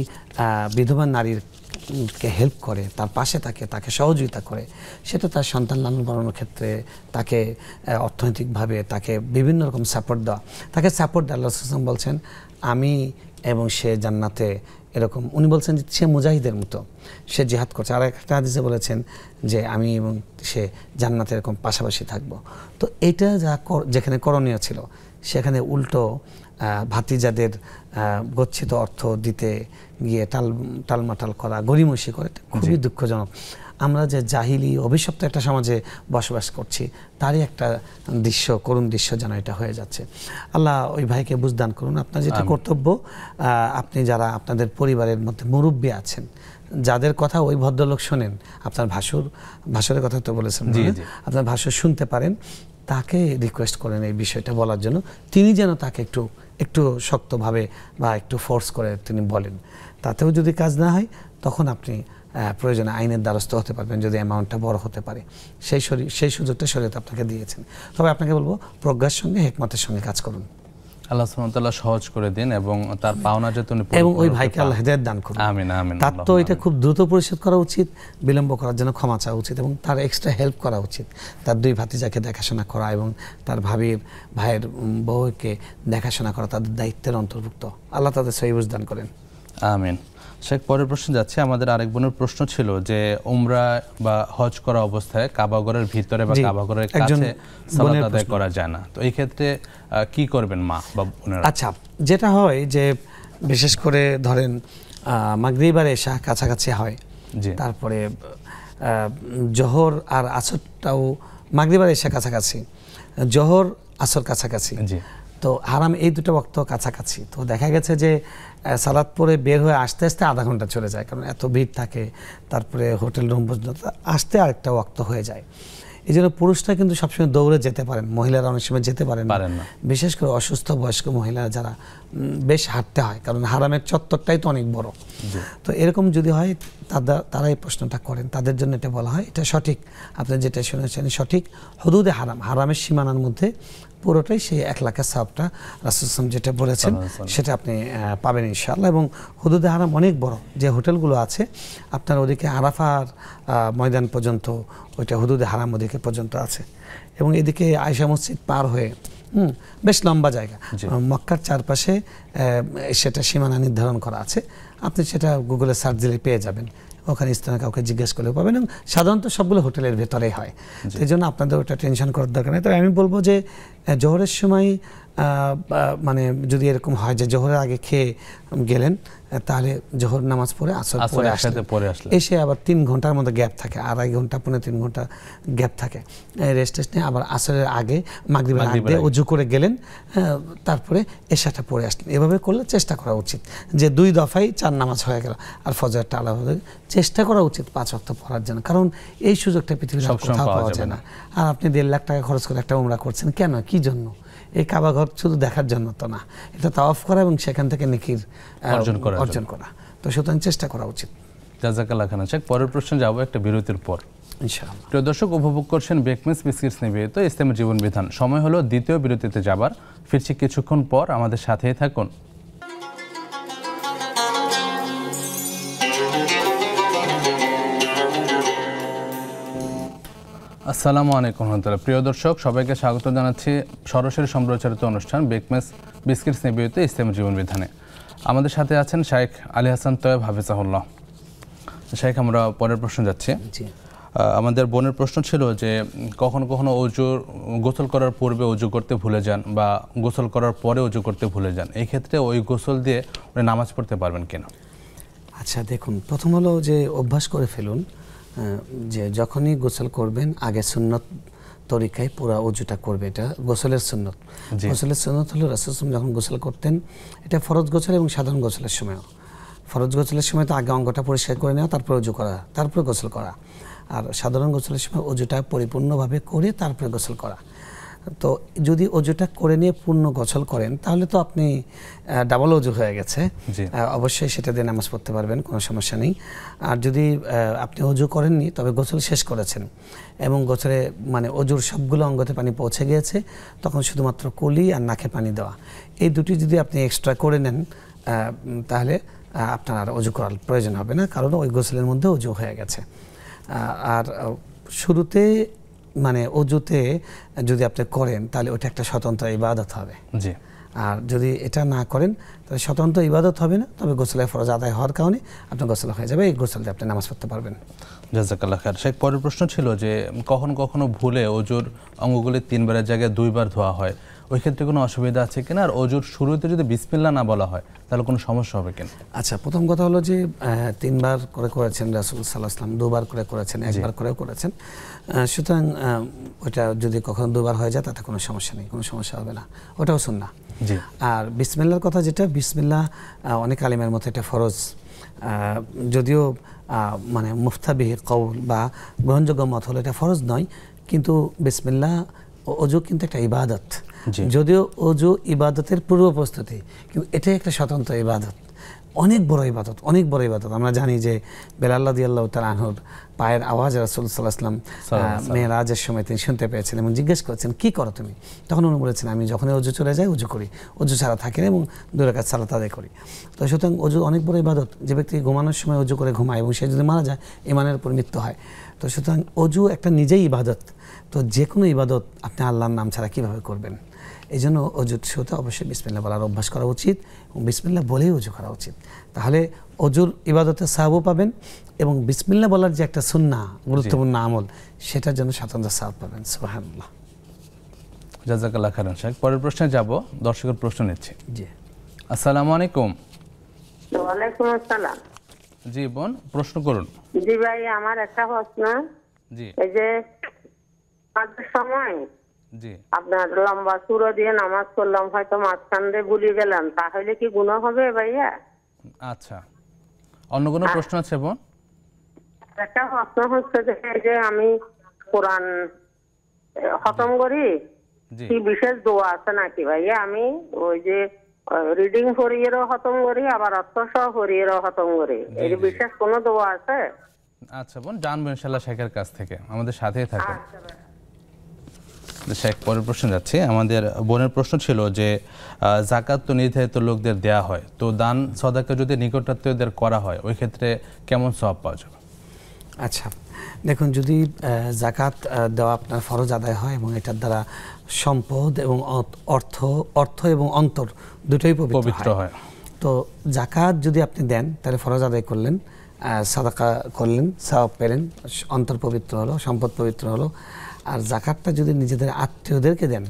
বিধবা নারীরকে হেল্প করে, তার পাশে থাকে, তাকে সহযোগিতা করে, সেটা তার সন্তান লালন পালনের ক্ষেত্রে তাকে অর্থনৈতিকভাবে তাকে বিভিন্ন রকম সাপোর্ট দেওয়া, তাকে সাপোর্ট দেওয়া। আল্লাহ রাসূল বলছেন আমি এবং সে জান্নাতে এরকম, উনি বলছেন যে সে মুজাহিদের মতো, সে জিহাদ করছে। আর একটা হাদিসে বলেছেন যে আমি এবং সে জান্নাতে এরকম পাশাপাশি থাকবো। তো এটা যেখানে করণীয় ছিল, সেখানে উল্টো ভাতিজাদের গচ্ছিত অর্থ দিতে গিয়ে টালমাটাল করা, গড়িমসি করে, খুবই দুঃখজনক। আমরা যে জাহিলি অভিশপ্ত একটা সমাজে বসবাস করছি, তারই একটা দৃশ্য, করুণ দৃশ্য যেন এটা হয়ে যাচ্ছে। আল্লাহ ওই ভাইকে বুঝদান করুন। আপনার যেটা কর্তব্য, আপনি যারা আপনাদের পরিবারের মধ্যে মুরব্বী আছেন, যাদের কথা ওই ভদ্রলোক শোনেন, আপনার ভাসুরের কথা তো বলেছেন, আপনার ভাসুর শুনতে পারেন, তাকে রিকোয়েস্ট করেন এই বিষয়টা বলার জন্য, তিনি যেন তাকে একটু শক্তভাবে বা একটু ফোর্স করে তিনি বলেন। তাতেও যদি কাজ না হয়, তখন আপনি প্রয়োজনে আইনের দ্বারস্থ হতে পারবেন, যদি অ্যামাউন্টটা বড় হতে পারে। সেই সুযোগটা শরীয়ত আপনাকে দিয়েছেন। তবে আপনাকে বলবো, প্রজ্ঞার সঙ্গে হিকমতের সঙ্গে কাজ করুন। আল্লাহ সুবহানাহু ওয়া তাআলা সহজ করে দিন এবং তার পাওনা যে তিনি এবং ওই ভাইকে আল্লাহ হেদায়েত দান করুন। আমিন আমিন। তার তো এটা খুব দ্রুত পরিশোধ করা উচিত, বিলম্ব করার জন্য ক্ষমা চাওয়া উচিত এবং তার এক্সট্রা হেল্প করা উচিত। তার দুই ভাতিজাকে দেখাশোনা করা এবং তার ভাইয়ের বউকে দেখাশোনা করা তাদের দায়িত্বের অন্তর্ভুক্ত। আল্লাহ তাদের সহিহ বুঝদান করেন। আমিন। শেখ, পরের প্রশ্ন যাচ্ছে। আমাদের আরেক বোনের প্রশ্ন ছিল যে উমরা বা হজ করা অবস্থায় কাবাঘরের ভিতরে বা কাবাঘরের কাছে সালাত আদায় করা যায় না, তো এই ক্ষেত্রে কি করবেন মা বা বোনেরা? আচ্ছা, যেটা হয় যে বিশেষ করে ধরেন মাগরিব আর এশা কাছাকাছি হয়, তারপরে জোহর আর আসরটাও, মাগরিব আর এশা কাছাকাছি, জোহর আসর কাছাকাছি, তো হারাম এই দুটো ওয়াক্ত কাছাকাছি। তো দেখা গেছে যে সালাত পরে বের হয়ে আসতে আসতে আধা ঘন্টা চলে যায়, কারণ এত ভিড় থাকে, তারপরে হোটেল রুম পর্যন্ত আসতে আরেকটা ওয়াক্ত হয়ে যায়। এই জন্য পুরুষরা কিন্তু সবসময় দৌড়ে যেতে পারেন, মহিলারা অনেক সময় যেতে পারেন না, বিশেষ করে অসুস্থ বয়স্ক মহিলারা যারা বেশ হাঁটতে হয়, কারণ হারামের চত্বরটাই তো অনেক বড়। তো এরকম যদি হয় তারা এই প্রশ্নটা করেন, তাদের জন্য এটা বলা হয়, এটা সঠিক, আপনি যেটা শুনেছেন সঠিক। হুদুদে হারাম, হারামের সীমানার মধ্যে পুরোটাই সেই 1 লাখের সওয়াবটা রাসূল সাল্লাল্লাহু আলাইহি ওয়াসাল্লাম যেটা বলেছেন সেটা আপনি পাবেন ইনশাআল্লাহ। এবং হুদুদে হারাম অনেক বড়, যে হোটেলগুলো আছে আপনার ওদিকে আরাফার ময়দান পর্যন্ত, ওইটা হুদুদে হারাম ওদিকে পর্যন্ত আছে, এবং এদিকে আয়েশা মসজিদ পার হয়ে বেশ লম্বা জায়গা, মক্কার চারপাশে সেটা সীমানা নির্ধারণ করা আছে। আপনি সেটা গুগলে সার্চ দিলে পেয়ে যাবেন, ওখানে স্থানে কাউকে জিজ্ঞেস করলে পাবেন, এবং সাধারণত সবগুলো হোটেলের ভেতরেই হয়। সেই জন্য আপনাদের ওটা টেনশন করার দরকার নেই। তবে আমি বলবো যে জোহরের সময় মানে যদি এরকম হয় যে জোহরের আগে খেয়ে গেলেন, তাহলে জোহর নামাজ পড়ে আসর পরে আসলে এসে আবার 3 ঘন্টার মতো গ্যাপ থাকে, 2.5 ঘন্টা 3.5 ঘন্টা গ্যাপ থাকে, রেস্ট নিয়ে আবার আসরের আগে মাগরিবের আগে ওযু করে গেলেন, তারপরে এশাটা পড়ে আসলেন। এভাবে করলে চেষ্টা করা উচিত যে 2 দফায় 4 নামাজ হয়ে গেল, আর ফজরটা আলাদা চেষ্টা করা উচিত 5 ওয়াক্ত পড়ার জন্য, কারণ এই সুযোগটা পৃথিবীর কোথাও পাওয়া যায় না। আর আপনি 1.5 লাখ টাকা খরচ করে একটা উমরা করছেন, কেন, কি জন্য? এই কাবা ঘর শুধু দেখার জন্য তো না, এটা তাওয়াফ করা এবং সেখান থেকে নেকির অর্জন করা। তো সুতরাং চেষ্টা করা উচিত। জাযাকাল্লাহ খান। পরের প্রশ্ন যাব একটা বিরতির পর ইনশাআল্লাহ। প্রিয় দর্শক, উপভোগ করছেন বেকমেস বিস্কিটস নিবেদিত ইসলামী জীবন বিধান। সময় হলো দ্বিতীয় বিরতিতে যাবার, ফিরছি কিছুক্ষণ পর, আমাদের সাথেই থাকুন। আসসালামু আলাইকুম রহমতুল্লাহ। প্রিয় দর্শক, সবাইকে স্বাগত জানাচ্ছি সরাসরি সম্প্রচারিত অনুষ্ঠান বেকমেস বিস্কিটস নিবেদিত ইসলামী জীবন বিধানে। আমাদের সাথে আছেন শাইখ আলী হাসান তয়েব হাফিজাহুল্লাহ। শাইখ, আমরা পরের প্রশ্ন যাচ্ছি। আমাদের বোনের প্রশ্ন ছিল যে কখনো কখনো গোসল করার পূর্বে অজু করতে ভুলে যান বা গোসল করার পরে অজু করতে ভুলে যান, এই ক্ষেত্রে ওই গোসল দিয়ে উনি নামাজ পড়তে পারবেন কিনা? আচ্ছা দেখুন, প্রথম হলো যে অভ্যাস করে ফেলুন যে যখনই গোসল করবেন আগে সুন্নত তরিকায় পুরা অজুটা করবে, এটা গোসলের সুন্নত। গোসলের সুন্নত হলো রাসূল যখন গোসল করতেন, এটা ফরজ গোসল এবং সাধারণ গোসলের সময়ও। ফরজ গোসলের সময় তো আগে অঙ্গটা পরিষ্কার করে নেওয়া, তারপরে অজু করা, তারপরে গোসল করা। আর সাধারণ গোসলের সময় অজুটা পরিপূর্ণভাবে করে তারপরে গোসল করা। তো যদি অজুটা করে নিয়ে পূর্ণ গোসল করেন তাহলে তো আপনি ডাবল অজু হয়ে গেছে, অবশ্যই সেটা দিয়ে নামাজ পড়তে পারবেন, কোনো সমস্যা নেই। আর যদি আপনি অজু করেননি তবে গোসল শেষ করেছেন এবং গোসলে মানে অজুর সবগুলো অঙ্গতে পানি পৌঁছে গিয়েছে, তখন শুধুমাত্র কলি আর নাকে পানি দেওয়া, এই দুটি যদি আপনি এক্সট্রা করে নেন তাহলে আপনার আর অজু করার প্রয়োজন হবে না, কারণ ওই গোসলের মধ্যে অজু হয়ে গেছে। আর শুরুতে মানে অজুতে যদি আপনি করেন তাহলে ওটা একটা স্বতন্ত্র ইবাদত হবে। আর যদি এটা না করেন তাহলে স্বতন্ত্র ইবাদত হবে না, তবে গোসলের ফরজ আদায় হওয়ার কারণে আপনার গোসল হয়ে যাবে, এই গোসল দিয়ে আপনি নামাজ পড়তে পারবেন। জাযাকাল্লাহ খাইর। শেখ, পরের প্রশ্ন ছিল যে কখনো কখনো ভুলে অজুর অঙ্গগুলি 3 বারের জায়গায় 2 বার ধোয়া হয়, ওই ক্ষেত্রে কোনো অসুবিধা আছে কিনা? আর অজুর শুরুতে যদি বিসমিল্লাহ না বলা হয় তাহলে কোনো সমস্যা হবে কিনা? আচ্ছা, প্রথম কথা হলো যে 3 বার করে করেছেন রাসূল সাল্লাল্লাহু আলাইহি ওয়াসাল্লাম, 2 বার করে করেছেন, 1 বার করেও করেছেন, সুতরাং ওটা যদি কখনো 2 বার হয়ে যায় তাতে কোনো সমস্যা নেই, কোনো সমস্যা হবে না, ওটাও সুন্নাহ। আর বিসমিল্লাহর কথা যেটা, বিসমিল্লাহ অনেক আলিমের মতে এটা ফরজ, যদিও মানে মুফতাবিহ কওল বা গ্রহণযোগ্য মত হলো এটা ফরজ নয়, কিন্তু বিসমিল্লাহ অজু কিন্তু একটা ইবাদত, যদিও অজু ইবাদতের পূর্ব প্রস্তুতি, কিন্তু এটাই একটা স্বতন্ত্র ইবাদত, অনেক বড় ইবাদত, অনেক বড় ইবাদত। আমরা জানি যে বেলাল রাদিয়াল্লাহু তাআলা আনহুর পায়ের আওয়াজ রাসূল সাল্লাল্লাহু আলাইহি ওয়াসাল্লাম মেরাজের সময় তিনি শুনতে পেয়েছেন এবং জিজ্ঞেস করেছেন কি করো তুমি, তখন উনি বলেছেন আমি যখনই অজু চলে যাই অজু করি, অজু ছাড়া থাকি না এবং 2 রাকাত সালাত আদায় করি। তো সুতরাং অজু অনেক বড় ইবাদত, যে ব্যক্তি ঘুমানোর সময় অজু করে ঘুমায় এবং সে যদি মারা যায় ঈমানের উপর মৃত্যু হয়। তো সুতরাং অজু একটা নিজেই ইবাদত, তো যে কোনো ইবাদত আপনি আল্লাহর নাম ছাড়া কীভাবে করবেন? এই জন্য অজুর শুরুতে অবশ্যই বিসমিল্লাহ বলার অভ্যাস করা উচিত এবং বিসমিল্লাহ বলেই অজু করা উচিত, তাহলে অজুর ইবাদতের সওয়াবও পাবেন এবং বিসমিল্লাহ বলার যে একটা সুন্নাহ গুরুত্বপূর্ণ আমল সেটার জন্য স্বতন্ত্র সওয়াব পাবেন। সুবহানাল্লাহ। জাযাকাল্লাহ খাইরান। শেখ, পরের প্রশ্নে যাব, দর্শকের প্রশ্ন নিচ্ছি। জি, আসসালামু আলাইকুম। ওয়ালাইকুম আসসালাম। জি বোন, প্রশ্ন করুন। জি ভাই, আমার একটা প্রশ্ন, জি এই যে নামাজের সময় জি আপনার লম্বা সূরা দিয়ে নামাজ পড়লাম, হয়তো মাঝখান দিয়ে ভুলে গেলাম, তাহলে কি গুনাহ হবে ভাইয়া? আচ্ছা, অন্য কোনো প্রশ্ন আছে বোন? একটা প্রশ্ন হচ্ছে যে আমি কোরআন খতম করি, কি বিশেষ দোয়া আছে নাকি ভাইয়া? আমি ওই যে রিডিং ফরিয়েরও খতম করি, আবার অর্থ সহ ফরিয়েরও খতম করি, এই বিশেষ কোনো দোয়া আছে? আচ্ছা বোন, জানবো ইনশাআল্লাহ শেখের কাছ থেকে, আমাদের সাথেই থাকুন। শেখ, পরের প্রশ্ন যাচ্ছে। আমাদের বোনের প্রশ্ন ছিল যে যাকাত তো নির্ধারিত লোকদের দেয়া হয়, তো দান সদাকা যদি নিকটাত্মীয়দের করা হয় ওই ক্ষেত্রে কেমন সওয়াব পাওয়া যাবে? আচ্ছা, দেখুন, যদি যাকাত দেওয়া আপনার ফরজ আদায় হয় এবং এটার দ্বারা সম্পদ এবং অর্থ এবং অন্তর দুটোই পবিত্র হয়, তো যাকাত যদি আপনি দেন তাহলে ফরজ আদায় করলেন, সাদাকা করলেন, সওয়াব পেলেন, অন্তর পবিত্র হলো, সম্পদ পবিত্র হলো। আর যাকাতটা যদি নিজেদের আত্মীয়দেরকে দেন,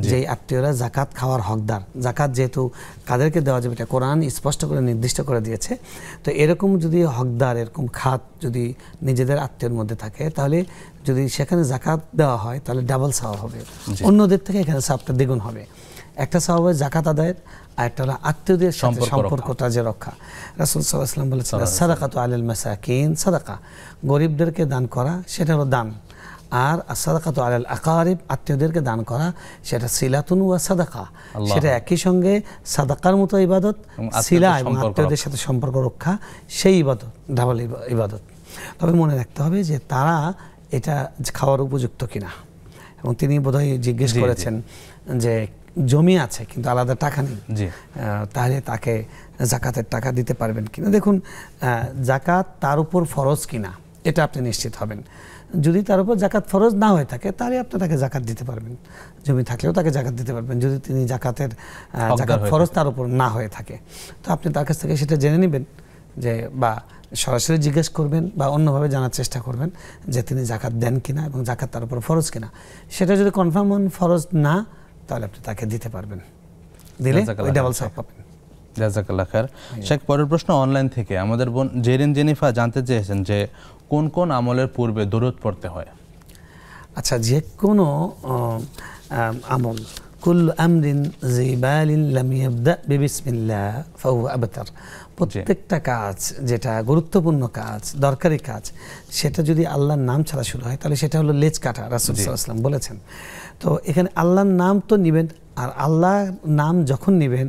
যেই আত্মীয়রা যাকাত খাওয়ার হকদার, যাকাত যেহেতু কাদেরকে দেওয়া যাবে এটা কোরআন স্পষ্ট করে নির্দিষ্ট করে দিয়েছে, তো এরকম যদি হকদার এরকম খাত যদি নিজেদের আত্মীয়ের মধ্যে থাকে, তাহলে যদি সেখানে যাকাত দেওয়া হয় তাহলে ডাবল সওয়াব হবে, অন্যদের থেকে এখানে সওয়াবটা দ্বিগুণ হবে। একটা সওয়াব হয় যাকাত আদায়ের, আর একটা হলো আত্মীয়দের সাথে সম্পর্কটা যে রক্ষা। রাসূল সাল্লাল্লাহু আলাইহি ওয়াসাল্লাম বলেছিলেন সাদাকাতু আলাল মাসাকিন সাদাকা, গরিবদেরকে দান করা সেটা হলো দান, আর সাদাকাতু আলাল আকারিব, আত্মীয়দেরকে দান করা সেটা সিলাতুন ওয়া সাদাকা, সেটা একই সঙ্গে সাদাকার মতো ইবাদত, সিলা এবং আত্মীয়দের সাথে সম্পর্ক রক্ষা সেই ইবাদত, ডাবল ইবাদত। তবে মনে রাখতে হবে যে তারা এটা খাওয়ার উপযুক্ত কিনা, এবং তিনি বোধহয় জিজ্ঞেস করেছেন যে জমি আছে কিন্তু আলাদা টাকা নেই, তাহলে তাকে যাকাতের টাকা দিতে পারবেন কিনা। দেখুন, যাকাত তার উপর ফরজ কিনা এটা আপনি নিশ্চিত হবেন। যদি তার উপর যাকাত ফরজ না হয়ে থাকে তাহলে আপনি তাকে যাকাত দিতে পারবেন, জমি থাকলেও তাকে যাকাত দিতে পারবেন। যদি তিনি যাকাত ফরজ তার উপর না হয়ে থাকে, তো আপনি তার কাছ থেকে সেটা জেনে নেবেন, যে বা সরাসরি জিজ্ঞেস করবেন বা অন্যভাবে জানার চেষ্টা করবেন যে তিনি যাকাত দেন কিনা এবং যাকাত তার উপর ফরজ কিনা। সেটা যদি কনফার্ম হন ফরজ না, তাহলে আপনি তাকে দিতে পারবেন, দিলে ওই ডাবল সওয়াব পাবেন। জাযাকাল্লাহ খায়ের। শেখ, পরের প্রশ্ন অনলাইন থেকে আমাদের বোন জেরিন জেনিফা জানতে চেয়েছেন যে কোন কোন আমলের পূর্বে দরুদ পড়তে হয়? আচ্ছা, যে কোনো আমল, কুল্লু আমরিন যিবালিন লাম ইয়াবদা বিবিসমিল্লাহ ফাহুয়া আবতার, প্রত্যেকটা কাজ যেটা গুরুত্বপূর্ণ কাজ, দরকারি কাজ, সেটা যদি আল্লাহর নাম ছাড়া শুরু হয় তাহলে সেটা হলো লেজ কাটা, রাসূল সাল্লাল্লাহু আলাইহি ওয়াসাল্লাম বলেছেন। তো এখানে আল্লাহর নাম তো নেবেন, আর আল্লাহর নাম যখন নেবেন,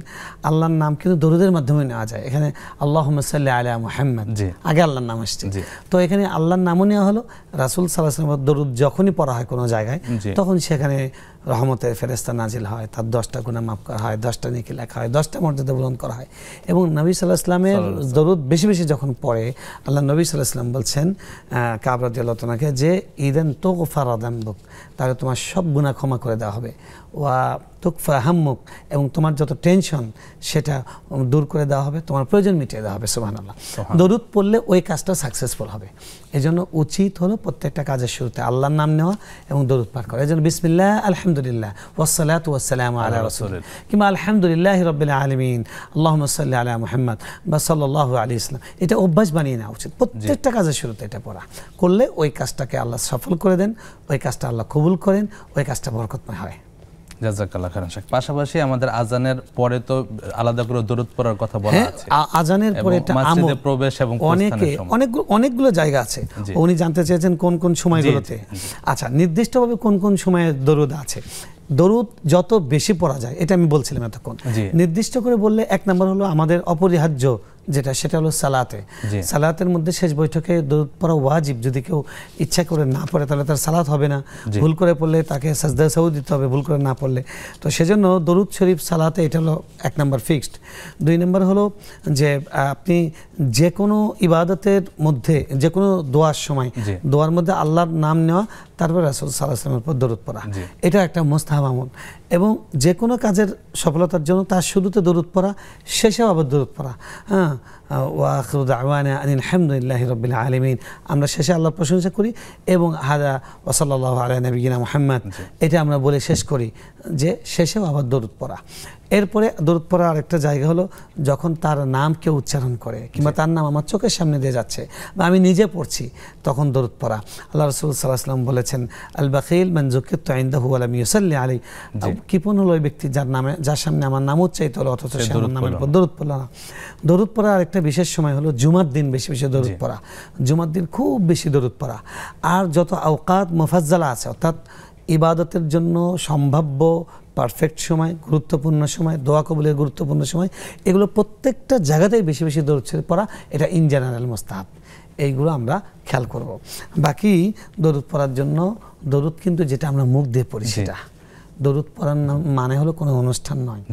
আল্লাহর নাম কিন্তু দরুদের মাধ্যমে নেওয়া যায়। এখানে আল্লাহুম্মা সাল্লি আলা মুহাম্মাদ, আগে আল্লাহর নাম আসছে, তো এখানে আল্লাহর নামও নেওয়া হলো। রাসূল সাল্লাল্লাহু আলাইহি ওয়াসাল্লামের দরুদ যখনই পড়া হয় কোনো জায়গায়, তখন সেখানে রহমতের ফেরেশতা নাজিল হয়, তার 10টা গুনাহ মাফ করা হয়, 10টা নেকি লেখা হয়, 10টা মর্যাদা বুলন্দ করা হয়। এবং নবী সাল্লাল্লাহু আলাইহি ওয়াসাল্লামের দরুদ বেশি বেশি যখন পড়ে, আল্লাহ নবী সাল্লাল্লাহু আলাইহি ওয়াসাল্লাম বলছেন কাব রাদিয়াল্লাহু তাআলাকে যে ইদান তুগফারা যামবুক, তাহলে তোমার সব গুনাহ ক্ষমা করে দেওয়া হবে, ওয়া তুকফা হাম্মুক, এবং তোমার যত টেনশন সেটা দূর করে দেওয়া হবে, তোমার প্রয়োজন মিটিয়ে দেওয়া হবে। সুবহানাল্লাহ। দরুদ পড়লে ওই কাজটা সাকসেসফুল হবে। এজন্য উচিত হলো প্রত্যেকটা কাজের শুরুতে আল্লাহর নাম নেওয়া এবং দরুদ পাঠ করা। এজন্য বিসমিল্লাহ, আলহামদুলিল্লাহ, ওয়াসসালাতু ওয়াসসালামু আলা রাসূলিল্লাহ, কিংবা আলহামদুলিল্লাহি রাব্বিল আলামিন, আল্লাহুম্মা সাল্লি আলা মুহাম্মাদ বা সাল্লাল্লাহু আলাইহি ওয়াসাল্লাম, এটা অভ্যাস বানিয়ে নেওয়া উচিত। প্রত্যেকটা কাজের শুরুতে এটা পড়া করলে ওই কাজটাকে আল্লাহ সফল করে দেন, ওই কাজটা আল্লাহ কবুল করেন, ওই কাজটা বরকতময় হয়। জাযাকাল্লাহ খাইরান শেখ। পাশাপাশি আমাদের আযানের পরে তো আলাদা করে দরুদ পড়ার কথা বলা আছে। আযানের পরে এটা মসজিদে প্রবেশ এবং অনেকগুলো জায়গা আছে। উনি জানতে চেয়েছেন কোন কোন সময়গুলোতে। আচ্ছা, নির্দিষ্টভাবে কোন কোন সময়ে দরুদ আছে। দরুদ যত বেশি পড়া যায়, এটা আমি বলছিলাম এতক্ষণ, নির্দিষ্ট করে বললে এক নম্বর হলো আমাদের অপরিহার্য যেটা, সেটা হলো সালাতে। সালাতের মধ্যে শেষ বৈঠকে দরুদ পড়া ওয়াজিব। যদি কেউ ইচ্ছা করে না পড়ে তাহলে তার সালাত হবে না, ভুল করে পড়লে তাকে সাজদা সাহু দিতে হবে ভুল করে না পড়লে। তো সেজন্য দরুদ শরীফ সালাতে এটা হলো এক নম্বর ফিক্সড। দুই নম্বর হলো যে আপনি যে কোনো ইবাদতের মধ্যে, যে কোনো দোয়ার সময়, দোয়ার মধ্যে আল্লাহর নাম নেওয়া, তারপর রাসূল সাল্লাল্লাহু আলাইহি ওয়াসাল্লামের উপর দরুদ পড়া, এটা একটা মুস্তাহাব আমল। এবং যে কোনো কাজের সফলতার জন্য তার শুরুতে দরুদ পড়া, শেষেও আবার দরুদ পড়া। ওয়া আখিরু দাওয়ানা আনিল হামদুলিল্লাহি রাব্বিল আলামিন, আমরা শেষে আল্লাহর প্রশংসা করি, এবং হাদা ওয়া সাল্লাল্লাহু আলা নবিয়িনা মুহাম্মদ, এটা আমরা বলে শেষ করি, যে শেষেও আবার দরুদ পড়া। এরপরে দরুদ পড়ার আরেকটা জায়গা হলো যখন তার নাম কেউ উচ্চারণ করে কিংবা তার নাম আমার চোখের সামনে দিয়ে যাচ্ছে বা আমি নিজে পড়ছি তখন দরুদ পড়া। আল্লাহ রাসূল সাল্লাল্লাহু আলাইহি ওয়াসাল্লাম বলেছেন, আল বাখিল মান যুকিরতু ইনদাহু ওয়া লাম ইউসাল্লি আলাইহি, কৃপণ হলো ওই ব্যক্তি যার সামনে আমার নাম উচ্চারিত হলো অথচ সে আমার নামের উপর দরুদ পড়ল না। দরুদ পড়ার আরেকটা বিশেষ সময় হলো জুমার দিন বেশি বেশি দরুদ পড়া, জুমার দিন খুব বেশি দরুদ পড়া। আর যত আওকাত মুফাজ্জালা আছে অর্থাৎ ইবাদতের জন্য সম্ভাব্য পারফেক্ট সময়, গুরুত্বপূর্ণ সময়, দোয়া কবুলের গুরুত্বপূর্ণ সময়, এগুলো প্রত্যেকটা জায়গাতেই বেশি বেশি দরুদ শরীফ পড়া, এটা ইন জেনারেল মুস্তাহাব। এইগুলো আমরা খেয়াল করব। বাকি দরুদ পড়ার জন্য দরুদ কিন্তু যেটা আমরা মুখ দিয়ে পড়ি সেটা, দরুদ পড়ার মানে হলো কোনো অনুষ্ঠান নয়।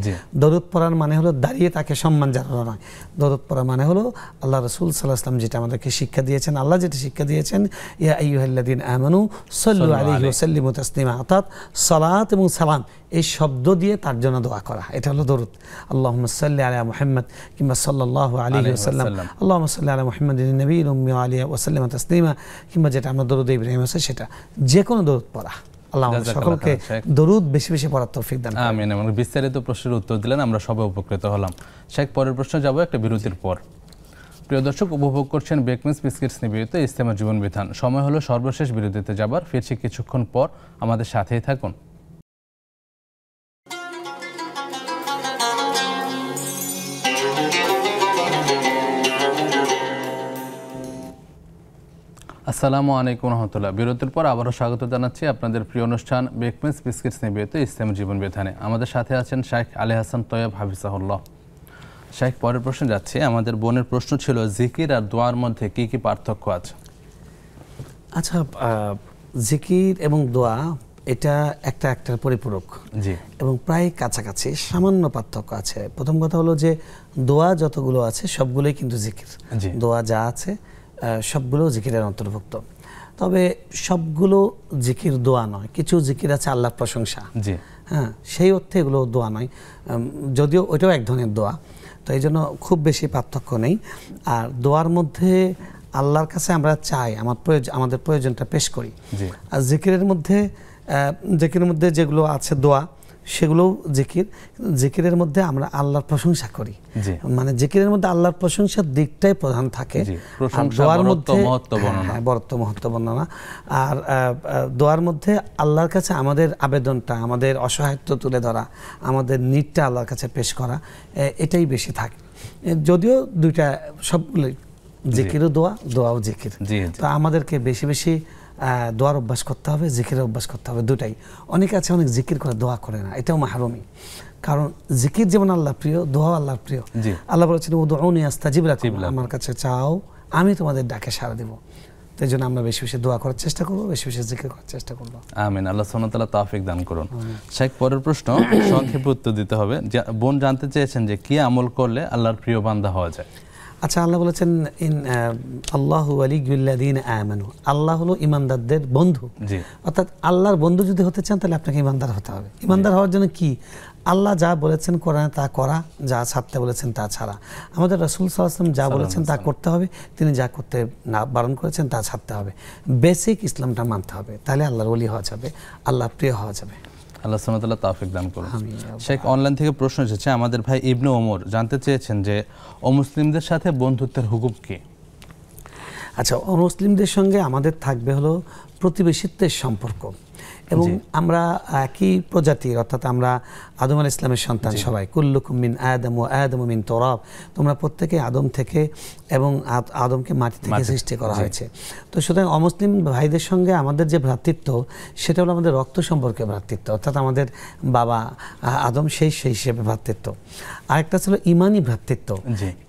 দরুদ পড়ার মানে হলো দাঁড়িয়ে তাকে সম্মান জানানো নয়। দরুদ পড়া মানে হলো আল্লাহ রাসূল সাল্লাল্লাহু আলাইহি ওয়াসাল্লাম যেটা আমাদেরকে শিক্ষা দিয়েছেন, আল্লাহ যেটা শিক্ষা দিয়েছেন, ইয়া আইয়ুহাল্লাযীনা আমানু সাল্লু আলাইহি ওয়া সাল্লিমু তাসলিমা, অর্থাৎ সালাত এবং সালাম এই শব্দ দিয়ে তার জন্য দোয়া করা, এটা হলো দরুদ। আল্লাহুম্মা সাল্লি আলা মুহাম্মদ কিংবা সাল্লাল্লাহু আলাইহি ওয়াসাল্লাম, আল্লাহুম্মা সাল্লি আলা মুহাম্মাদিন নবিয়্যিল উম্মি ওয়া আলিহি ওয়া সাল্লিমা তাসলিমা, কিংবা যেটা আমরা দরুদ ইব্রাহিম আছে সেটা, যে কোনো দরুদ পড়া। আল্লাহ সকলকে দরুদ বেশি বেশি পড়ার তৌফিক দান করুন। আমিন। এবং বিস্তারিত প্রশ্নের উত্তর দিলেন, আমরা সবাই উপকৃত হলাম। শেখ, পরের প্রশ্ন যাব একটা বিরতির পর। প্রিয় দর্শক, উপভোগ করছেন বেকমেন্স বিস্কিটস নিবেদিত ইসলামের জীবন বিধান। সময় হলো সর্বশেষ বিরতিতে যাবার, ফিরছি কিছুক্ষণ পর, আমাদের সাথেই থাকুন। আসসালামু আলাইকুম রহমতুল্লাহ। বিরতির পর আবারও স্বাগত জানাচ্ছি আপনাদের প্রিয় অনুষ্ঠান বেকমেন্স বিস্কিটস নিবেদিত ইসলামের জীবন বিধানে। আমাদের সাথে আছেন শেখ আলী হাসান তৈয়ব হাফিজাহুল্লাহ। শেখ, পরের প্রশ্ন যাচ্ছে। আমাদের বোনের প্রশ্ন ছিল, জিকির আর দোয়ার মধ্যে কি কি পার্থক্য আছে? আচ্ছা, জিকির এবং দোয়া এটা একটার পরিপূরক এবং প্রায় কাছাকাছি, সামান্য পার্থক্য আছে। প্রথম কথা হলো যে দোয়া যতগুলো আছে সবগুলোই কিন্তু জিকির। দোয়া যা আছে সবগুলো জিকিরের অন্তর্ভুক্ত, তবে সবগুলো জিকির দোয়া নয়। কিছু জিকির আছে আল্লাহর প্রশংসা, হ্যাঁ, সেই অর্থে এগুলো দোয়া নয়, যদিও ওইটাও এক ধরনের দোয়া। তো এই জন্য খুব বেশি পার্থক্য নেই। আর দোয়ার মধ্যে আল্লাহর কাছে আমরা চাই, আমাদের প্রয়োজনটা পেশ করি। আর জিকিরের মধ্যে যেগুলো আছে দোয়া, সেগুলোও জিকির। জিকিরের মধ্যে আমরা আল্লাহর প্রশংসা করি, মানে জিকিরের মধ্যে আল্লাহর প্রশংসার দিকটাই প্রধান থাকে। দোয়ার মধ্যে বরত্ব মহত্ব বর্ণনা, আর দোয়ার মধ্যে আল্লাহর কাছে আমাদের আবেদনটা, আমাদের অসহায়ত্ব তুলে ধরা, আমাদের নিডটা আল্লাহর কাছে পেশ করা, এটাই বেশি থাকে। যদিও দুইটা সবগুলোই জিকিরও দোয়া, দোয়াও জিকির। তো আমাদেরকে বেশি বেশি দোয়ার অভ্যাস করতে হবে, জিকিরের অভ্যাস করতে হবে, দুটাই। অনেকে আছে অনেক জিকির করে দোয়া করে না, এটাও মাহরুমি। কারণ জিকির যেমন আল্লাহ প্রিয়, দোয়া আল্লাহর প্রিয়। আল্লাহ বলেছেন, উদউনি আস্তাজিব লাকুম, আমার কাছে চাও আমি তোমাদের ডাকে সাড়া দেব। তো এই জন্য আমরা বেশি বেশি দোয়া করার চেষ্টা করবো, বেশি বেশি জিকির করার চেষ্টা করবো। আমিন। আল্লাহ সুবহানাহু ওয়া তাআলা তৌফিক দান করুন। শেখ, পরের প্রশ্ন সংক্ষেপে উত্তর দিতে হবে। বোন জানতে চেয়েছেন যে কি আমল করলে আল্লাহর প্রিয় বান্দা হওয়া যায়। আচ্ছা, আল্লাহ বলেছেন আল্লাহু ওয়ালিয়্যুল্লাযীনা আমানু, আল্লাহ হলো ঈমানদারদের বন্ধু। অর্থাৎ আল্লাহর বন্ধু যদি হতে চান তাহলে আপনাকে ঈমানদার হতে হবে। ঈমানদার হওয়ার জন্য কি? আল্লাহ যা বলেছেন কোরআনে তা করা, যা ছাড়তে বলেছেন তা ছাড়া। আমাদের রাসূল সাল্লাল্লাহু আলাইহি ওয়াসাল্লাম যা বলেছেন তা করতে হবে, তিনি যা করতে না বারণ করেছেন তা ছাড়তে হবে। বেসিক ইসলামটা মানতে হবে, তাহলে আল্লাহর ওলি হওয়া যাবে, আল্লাহ প্রিয় হওয়া যাবে। আল্লাহ সুবহানাহু ওয়া তাআলা তৌফিক দান করুন। শেখ, অনলাইন থেকে প্রশ্ন এসেছে। আমাদের ভাই ইবনে ওমর জানতে চেয়েছেন যে অমুসলিমদের সাথে বন্ধুত্বের হুকুম কি? আচ্ছা, অমুসলিমদের সঙ্গে আমাদের থাকবে হলো প্রতিবেশিত্বের সম্পর্ক, এবং আমরা একই প্রজাতির, অর্থাৎ আমরা আদম আলাইহিস সালামের সন্তান সবাই। কুল্লুকুম মিন আদম ওয়া আদমু মিন তুরাব, তোমরা প্রত্যেকে আদম থেকে এবং আদমকে মাটি থেকে সৃষ্টি করা হয়েছে। তো সুতরাং অমুসলিম ভাইদের সঙ্গে আমাদের যে ভ্রাতৃত্ব, সেটা হলো আমাদের রক্ত সম্পর্কে ভ্রাতৃত্ব, অর্থাৎ আমাদের বাবা আদম সেই হিসেবে ভ্রাতৃত্ব। আরেকটা ছিল ইমানি ভ্রাতৃত্ব।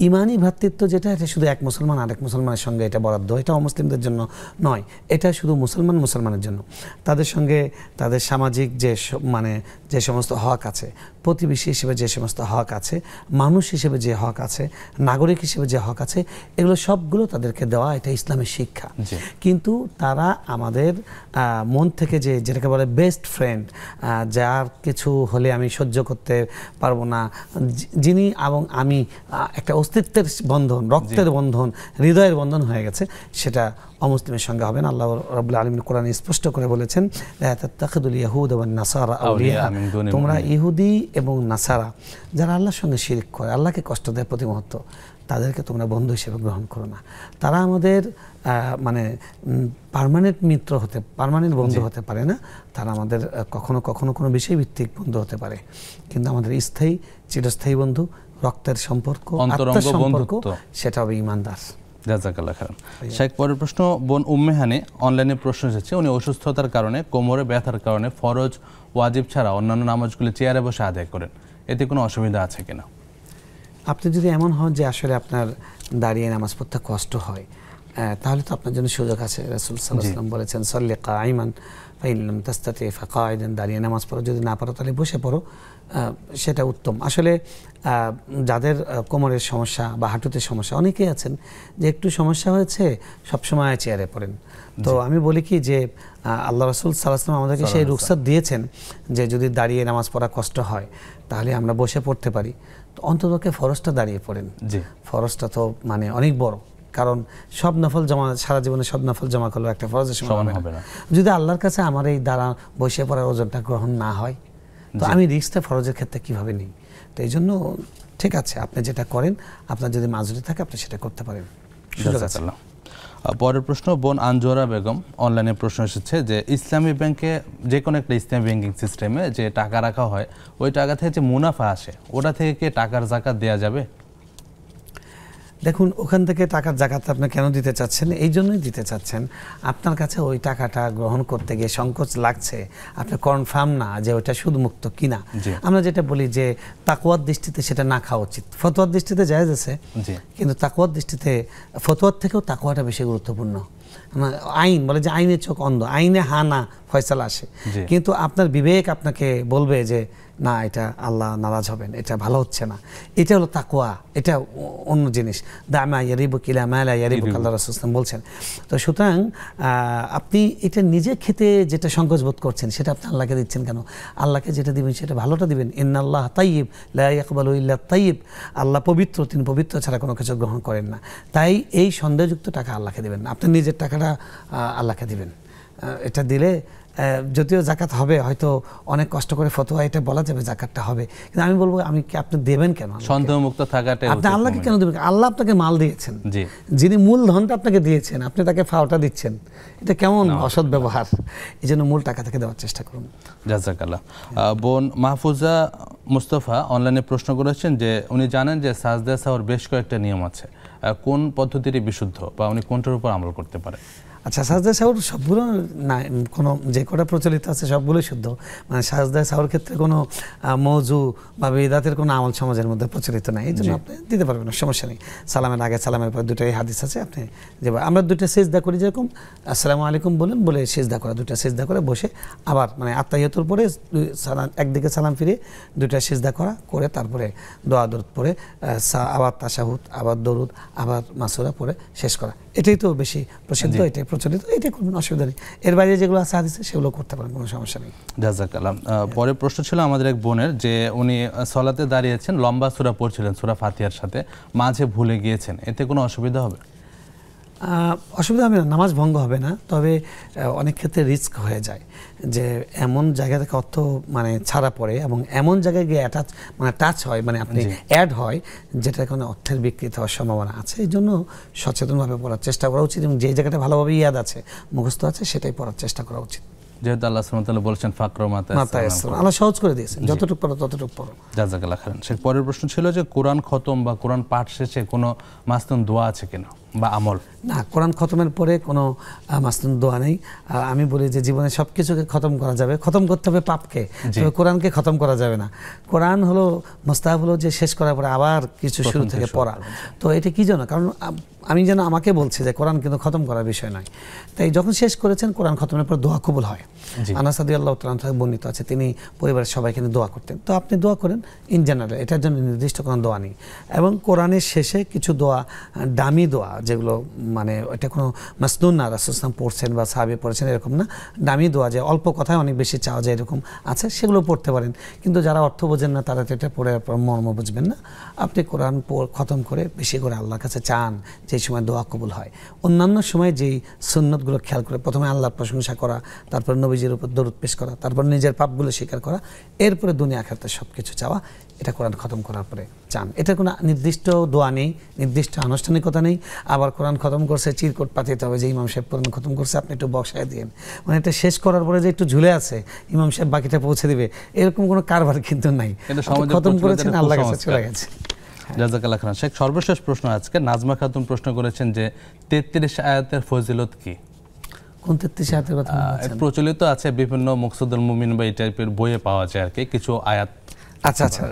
ইমানি ভ্রাতৃত্ব যেটা, এটা শুধু এক মুসলমান আরেক মুসলমানের সঙ্গে এটা বরাদ্দ, এটা অমুসলিমদের জন্য নয়, এটা শুধু মুসলমানের জন্য। তাদের সঙ্গে তাদের সামাজিক যে সমস্ত হক আছে, প্রতিবেশী হিসেবে যে সমস্ত হক আছে, মানুষ হিসেবে যে হক আছে, নাগরিক হিসেবে যে হক আছে, এগুলো সবগুলো তাদেরকে দেওয়া, এটা ইসলামের শিক্ষা। কিন্তু তারা আমাদের মন থেকে যেটাকে বলে বেস্ট ফ্রেন্ড, যার কিছু হলে আমি সহ্য করতে পারবো না, যিনি এবং আমি একটা অস্তিত্বের বন্ধন, রক্তের বন্ধন, হৃদয়ের বন্ধন হয়ে গেছে, সেটা অমুসলিমের সঙ্গে হবে না। আল্লাহ রাব্বুল আলামিন কোরআনে স্পষ্ট করে বলেছেন, লা তাত্তাখিদুল ইয়াহুদা ওয়ান নাসারা আউলিয়া, তোমরা ইহুদি এবং নাসারা যারা আল্লাহর সঙ্গে শিরক করে, আল্লাহকে কষ্ট দেয় প্রতি মুহূর্ত, তাদেরকে তোমরা বন্ধু হিসেবে গ্রহণ করো না। তারা আমাদের মানে পার্মানেন্ট মিত্র পার্মানেন্ট বন্ধু হতে পারে না, তারা আমাদের কখনো কখনো কোনো বিষয়ভিত্তিক বন্ধু হতে পারে, কিন্তু আমাদের স্থায়ী চিরস্থায়ী বন্ধু, রক্তের সম্পর্ক, আত্মার সম্পর্ক, সেটা হবে ঈমানদার। জাযাকাল্লাহ খাইরান। শেখ, পরের প্রশ্ন বোন উম্মেহানি অনলাইনে প্রশ্ন এসেছে। উনি অসুস্থতার কারণে, কোমরে ব্যথার কারণে ফরজ ওয়াজিব ছাড়া অন্যান্য নামাজগুলি চেয়ারে বসে আদায় করেন, এতে কোনো অসুবিধা আছে কিনা? আপনি যদি এমন হন যে আসলে আপনার দাঁড়িয়ে নামাজ পড়তে কষ্ট হয়, তাহলে তো আপনার জন্য সুযোগ আছে। রাসূল সাল্লাল্লাহু আলাইহি ওয়াসাল্লাম বলেছেন, সাল্লি কাঈমান ফাইন লাম তাস্তাতি ফাকাঈদান, দাঁড়িয়ে নামাজ পড়ো, যদি না পারো তাহলে বসে পড়ো, সেটা উত্তম। আসলে যাদের কোমরের সমস্যা বা হাঁটুতে সমস্যা, অনেকেই আছেন যে একটু সমস্যা হয়েছে সবসময় চেয়ারে পড়েন। তো আমি বলি কি যে আল্লাহ রাসূল সাল্লাল্লাহু আলাইহি ওয়াসাল্লাম আমাদেরকে সেই রুখসাত দিয়েছেন যে যদি দাঁড়িয়ে নামাজ পড়া কষ্ট হয় তাহলে আমরা বসে পড়তে পারি। তো অন্ততপক্ষে ফরজটা দাঁড়িয়ে পড়েন। ফরজটা তো মানে অনেক বড়, কারণ সব নফল জমা, সারা জীবনে সব নফল জমা করলে একটা ফরজের সমান হবে না। যদি আল্লাহর কাছে আমার এই দ্বারা বসে পড়ার ওজনটা গ্রহণ না হয়, তো আমি রিস্কটা ফরজের ক্ষেত্রে কিভাবে নিই? তো এই জন্য ঠিক আছে, আপনি যেটা করেন, আপনার যদি মাজুরি থাকে আপনি সেটা করতে পারেন। পরের প্রশ্ন বোন আনজোরা বেগম অনলাইনে প্রশ্ন এসেছে যে ইসলামী ব্যাংকে, যে কোনো একটা ইসলামী ব্যাংকিং সিস্টেমে যে টাকা রাখা হয়, ওই টাকা থেকে যে মুনাফা আসে, ওটা থেকে কি টাকার যাকাত দেওয়া যাবে? দেখুন, ওখান থেকে টাকার যাকাত আপনি কেন দিতে চাচ্ছেন? এই জন্যই দিতে চাচ্ছেন, আপনার কাছে ওই টাকাটা গ্রহণ করতে গিয়ে সংকোচ লাগছে, আপনি কনফার্ম না যে ওইটা সুদমুক্ত কিনা। আমরা যেটা বলি যে তাকওয়ার দৃষ্টিতে সেটা না খাওয়া উচিত। ফতোয়ার দৃষ্টিতে জায়েজ আছে, কিন্তু তাকওয়ার দৃষ্টিতে ফতোয়ার থেকেও তাকওয়াটা বেশি গুরুত্বপূর্ণ। আইন বলে যে আইনের চোখ অন্ধ, আইনে হা না ফয়সালা আসে, কিন্তু আপনার বিবেক আপনাকে বলবে যে না, এটা আল্লাহ নারাজ হবেন, এটা ভালো হচ্ছে না। এটা হলো তাকওয়া, এটা অন্য জিনিস। দামা ইয়ারিবুক ইলা মা লা ইয়ারিবুক, আল্লাহ রাসূল সাল্লাল্লাহু আলাইহি ওয়াসাল্লাম বলছেন। তো সুতরাং আপনি এটা নিজে খেতে যেটা সংকোচ বোধ করছেন, সেটা আপনি আল্লাহকে দিচ্ছেন কেন? আল্লাহকে যেটা দিবেন সেটা ভালোটা দিবেন। ইন্নাল্লাহ তাইয়্যিব লা ইয়াকবালু ইল্লা তাইয়্যিব, আল্লাহ পবিত্র, তিনি পবিত্র ছাড়া কোনো কিছু গ্রহণ করেন না। তাই এই সন্দেহযুক্ত টাকা আল্লাহকে দিবেন না, আপনি নিজের টাকাটা আল্লাহকে দিবেন। এটা দিলে যদিও জাকাত হবে, হয়তো অনেক কষ্ট করে ফতোয়া এটা বলা যাবে জাকাতটা হবে, কিন্তু আমি বলবো আপনি দেবেন কেন? সন্দেহমুক্ত থাকাটা আপনি আল্লাহকে কেন দেবেন? আল্লাহ আপনাকে মাল দিয়েছেন, যিনি মূল ধনটা আপনাকে দিয়েছেন, আপনি তাকে ফাওটা দিচ্ছেন, এটা কেমন অসৎ ব্যবহার? এই জন্য মূল টাকা থেকে দেওয়ার চেষ্টা করুন। জাযাকাল্লাহ। বোন মাহফুজা মুস্তাফা অনলাইনে প্রশ্ন করেছেন যে উনি জানেন যে সাজদা সাহর বেশ কয়েকটা নিয়ম আছে, কোন পদ্ধতিটি বিশুদ্ধ বা উনি কোনটার উপর আমল করতে পারেন? আচ্ছা, সাজদা সাহুর সবগুলো না, কোনো যে কটা প্রচলিত আছে সবগুলোই শুদ্ধ। মানে সাজদা সাহুর ক্ষেত্রে কোনো মওযু বা বিদাতের কোনো আমল সমাজের মধ্যে প্রচলিত নাই, এই জন্য আপনি দিতে পারবেন না, সমস্যা নেই। সালামের আগে সালামের পরে দুটাই হাদিস আছে, আপনি যে আমরা দুইটা সিজদা করি, যেরকম আসসালামু আলাইকুম বলে সিজদা করা, দুইটা সিজদা করে বসে আবার মানে আত্তাহিয়াতুর পরে একদিকে সালাম ফিরিয়ে দুইটা সিজদা করে তারপরে দোয়া দরুদ পড়ে আবার তাশাহুদ, আবার দরুদ, আবার মাসুরা পড়ে শেষ করা, এটাই তো বেশি প্রসিদ্ধ, এটাই প্রচলিত, এটাই করবেন, অসুবিধা নেই। এর বাইরে যেগুলো আছে হাদিসে সেগুলো করতে পারেন, কোনো সমস্যা নেই। জাযাকাল্লাহ। পরের প্রশ্ন ছিল আমাদের এক বোনের, যে উনি সালাতে দাঁড়িয়েছেন, লম্বা সূরা পড়ছিলেন সূরা ফাতিহার সাথে, মাঝে ভুলে গিয়েছেন, এতে কোনো অসুবিধা হবে? অসুবিধা হবে না, নামাজ ভঙ্গ হবে না, তবে অনেক ক্ষেত্রে রিস্ক হয়ে যায় যে এমন জায়গা থেকে অর্থ মানে ছাড়া পড়ে এবং এমন জায়গায় গিয়ে টাচ হয়, মানে আপনি অ্যাড হয়, যেটা কোনো অর্থের বিকৃত হওয়ার সম্ভাবনা আছে। এই জন্য সচেতনভাবে পড়ার চেষ্টা করা উচিত এবং যে জায়গাটা ভালোভাবে ইয়াদ আছে, মুখস্থ আছে, সেটাই পড়ার চেষ্টা করা উচিত। যেহেতু আল্লাহ সুবহানাহু ওয়া তাআলা বলেছেন ফাকরা মাতায়াসসার, আল্লাহ সহজ করে দিয়েছেন, যতটুকু পড়ো ততটুকু পড়ো। জাযাকাল্লাহ খাইরান। সে পরের প্রশ্ন ছিল যে কোরআন খতম বা কোরআন পাঠ শেষে কোনো মাসনুন দোয়া আছে কিনা বা আমল? না, কোরআন খতমের পরে কোনো মাসনুন দোয়া নেই। আমি বলি যে জীবনে সব কিছুকে খতম করা যাবে, খতম করতে হবে পাপকে, তবে কোরআনকে খতম করা যাবে না। কোরআন হলো মুস্তাহাব, হলো যে শেষ করার পরে আবার কিছু শুরু থেকে পড়া। তো এটা কি জন্য? কারণ আমি যেন আমাকে বলছি যে কোরআন কিন্তু খতম করার বিষয় নয়। তাই যখন শেষ করেছেন, কোরআন খতমের পর দোয়া কবুল হয়। আনাস রাদিয়াল্লাহু তাআলা থেকে বর্ণিত আছে, তিনি পরিবারের সবাইকে নিয়ে দোয়া করতেন। তো আপনি দোয়া করেন ইন জেনারেল, এটার জন্য নির্দিষ্ট কোনো দোয়া নেই। এবং কোরআনের শেষে কিছু দোয়া, দামি দোয়া, যেগুলো মানে এটা কোনো মাসনুন না, রাসূল সাল্লাল্লাহু আলাইহি ওয়াসাল্লাম পড়ছেন বা সাহাবী পড়েছেন এরকম না, দামি দোয়া, যে অল্প কথায় অনেক বেশি চাওয়া যায় এরকম আছে, সেগুলো পড়তে পারেন। কিন্তু যারা অর্থ বোঝেন না, তারা এটা পড়ে মর্ম বুঝবেন না। আপনি কোরআন খতম করে বেশি করে আল্লাহর কাছে চান যে সময় দোয়া কবুল হয়। অন্যান্য সময় যেই সুন্নতগুলো খেয়াল করে প্রথমে আল্লাহর প্রশংসা করা, তারপর নবীজির উপর দরুদ পেশ করা, তারপর নিজের পাপগুলো স্বীকার করা, এরপরে দুনিয়া আখিরাতে সব কিছু চাওয়া, এটা কোরআন খতম করার পরে চান। এটার কোনো নির্দিষ্ট দোয়া নেই, নির্দিষ্ট আনুষ্ঠানিকতা নেই। আবার কোরআন খতম করছে চিরকোট পাঠাতে হবে যে ইমাম সাহেব কোরআন খতম করছে আপনি একটু বসায় দিন, মানে এটা শেষ করার পরে যে একটু ঝুলে আছে ইমাম সাহেব বাকিটা পৌঁছে দিবে, এরকম কোনো কারবার কিন্তু নাই। খতম করেছেন, আল্লাহ কাছে চলে গেছে। জাযাকাল্লাহ খাইরান। শেখ, সর্বশেষ প্রশ্ন আজকে নাজমা খাতুন প্রশ্ন করেছেন যে 33 আয়াতের ফজিলত কি? কোন 33 আয়াতের কথা বলছেন? প্রচলিত আছে বিভিন্ন মুকসুদুল মুমিন বা এই টাইপের বইয়ে পাওয়া যায় আর কি কিছু আয়াত। আচ্ছা আচ্ছা,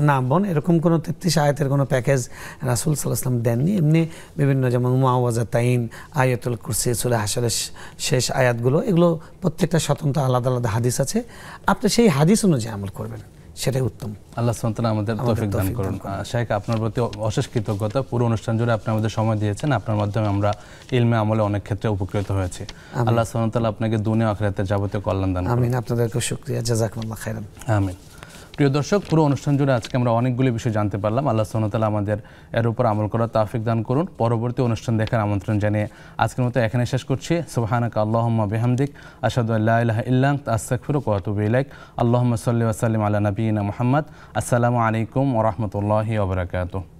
না বোন, এরকম কোনো 33 আয়াতের কোনো প্যাকেজ রাসূল সাল্লাল্লাহু আলাইহি ওয়াসাল্লাম দেননি। এমনি বিভিন্ন যেমন মুআওয়াযাতাইন, আয়াতুল কুরসি, সূরা হাশরের শেষ আয়াতগুলো, এগুলো প্রত্যেকটা স্বতন্ত্র আলাদা আলাদা হাদিস আছে। আপনি সেই হাদিস অনুযায়ী আমল করবেন, সেটাই উত্তম। আল্লাহ সুবহানাহু ওয়া তাআলা আমাদের তৌফিক দান করুন। শেখ, আপনার প্রতি অশেষ কৃতজ্ঞতা। পুরো অনুষ্ঠান জুড়ে আপনি আমাদের সময় দিয়েছেন, আপনার মাধ্যমে আমরা ইলমে আমলে অনেক ক্ষেত্রে উপকৃত হয়েছি। আল্লাহ সুবহানাহু ওয়া তাআলা আপনাকে দুনিয়া আখিরাতে যাবতীয় কল্যাণ দান করুন। আমিন। আপনাদেরকে শুকরিয়া, জাযাকুমুল্লাহ খাইরান। আমিন। প্রিয় দর্শক, পুরো অনুষ্ঠান জুড়ে আজকে আমরা অনেকগুলি বিষয় জানতে পারলাম। আল্লাহ সুবহানাহু ওয়া তাআলা আমাদের এর উপর আমল করার তৌফিক দান করুন। পরবর্তী অনুষ্ঠান দেখার আমন্ত্রণ জানিয়ে আজকের মতো এখানে শেষ করছি। সুবহানাকা আল্লাহুম্মা বিহামদিক আশহাদু আল্লা ইলাহা ইল্লা আনতা আস্তাগফিরুকা ওয়া আতুবু ইলাইক। আল্লাহুম্মা সাল্লি ওয়া সাল্লিম আলা নাবিয়িনা মুহাম্মদ। আসসালামু আলাইকুম ওয়া রাহমাতুল্লাহি ওয়া বারাকাতুহু।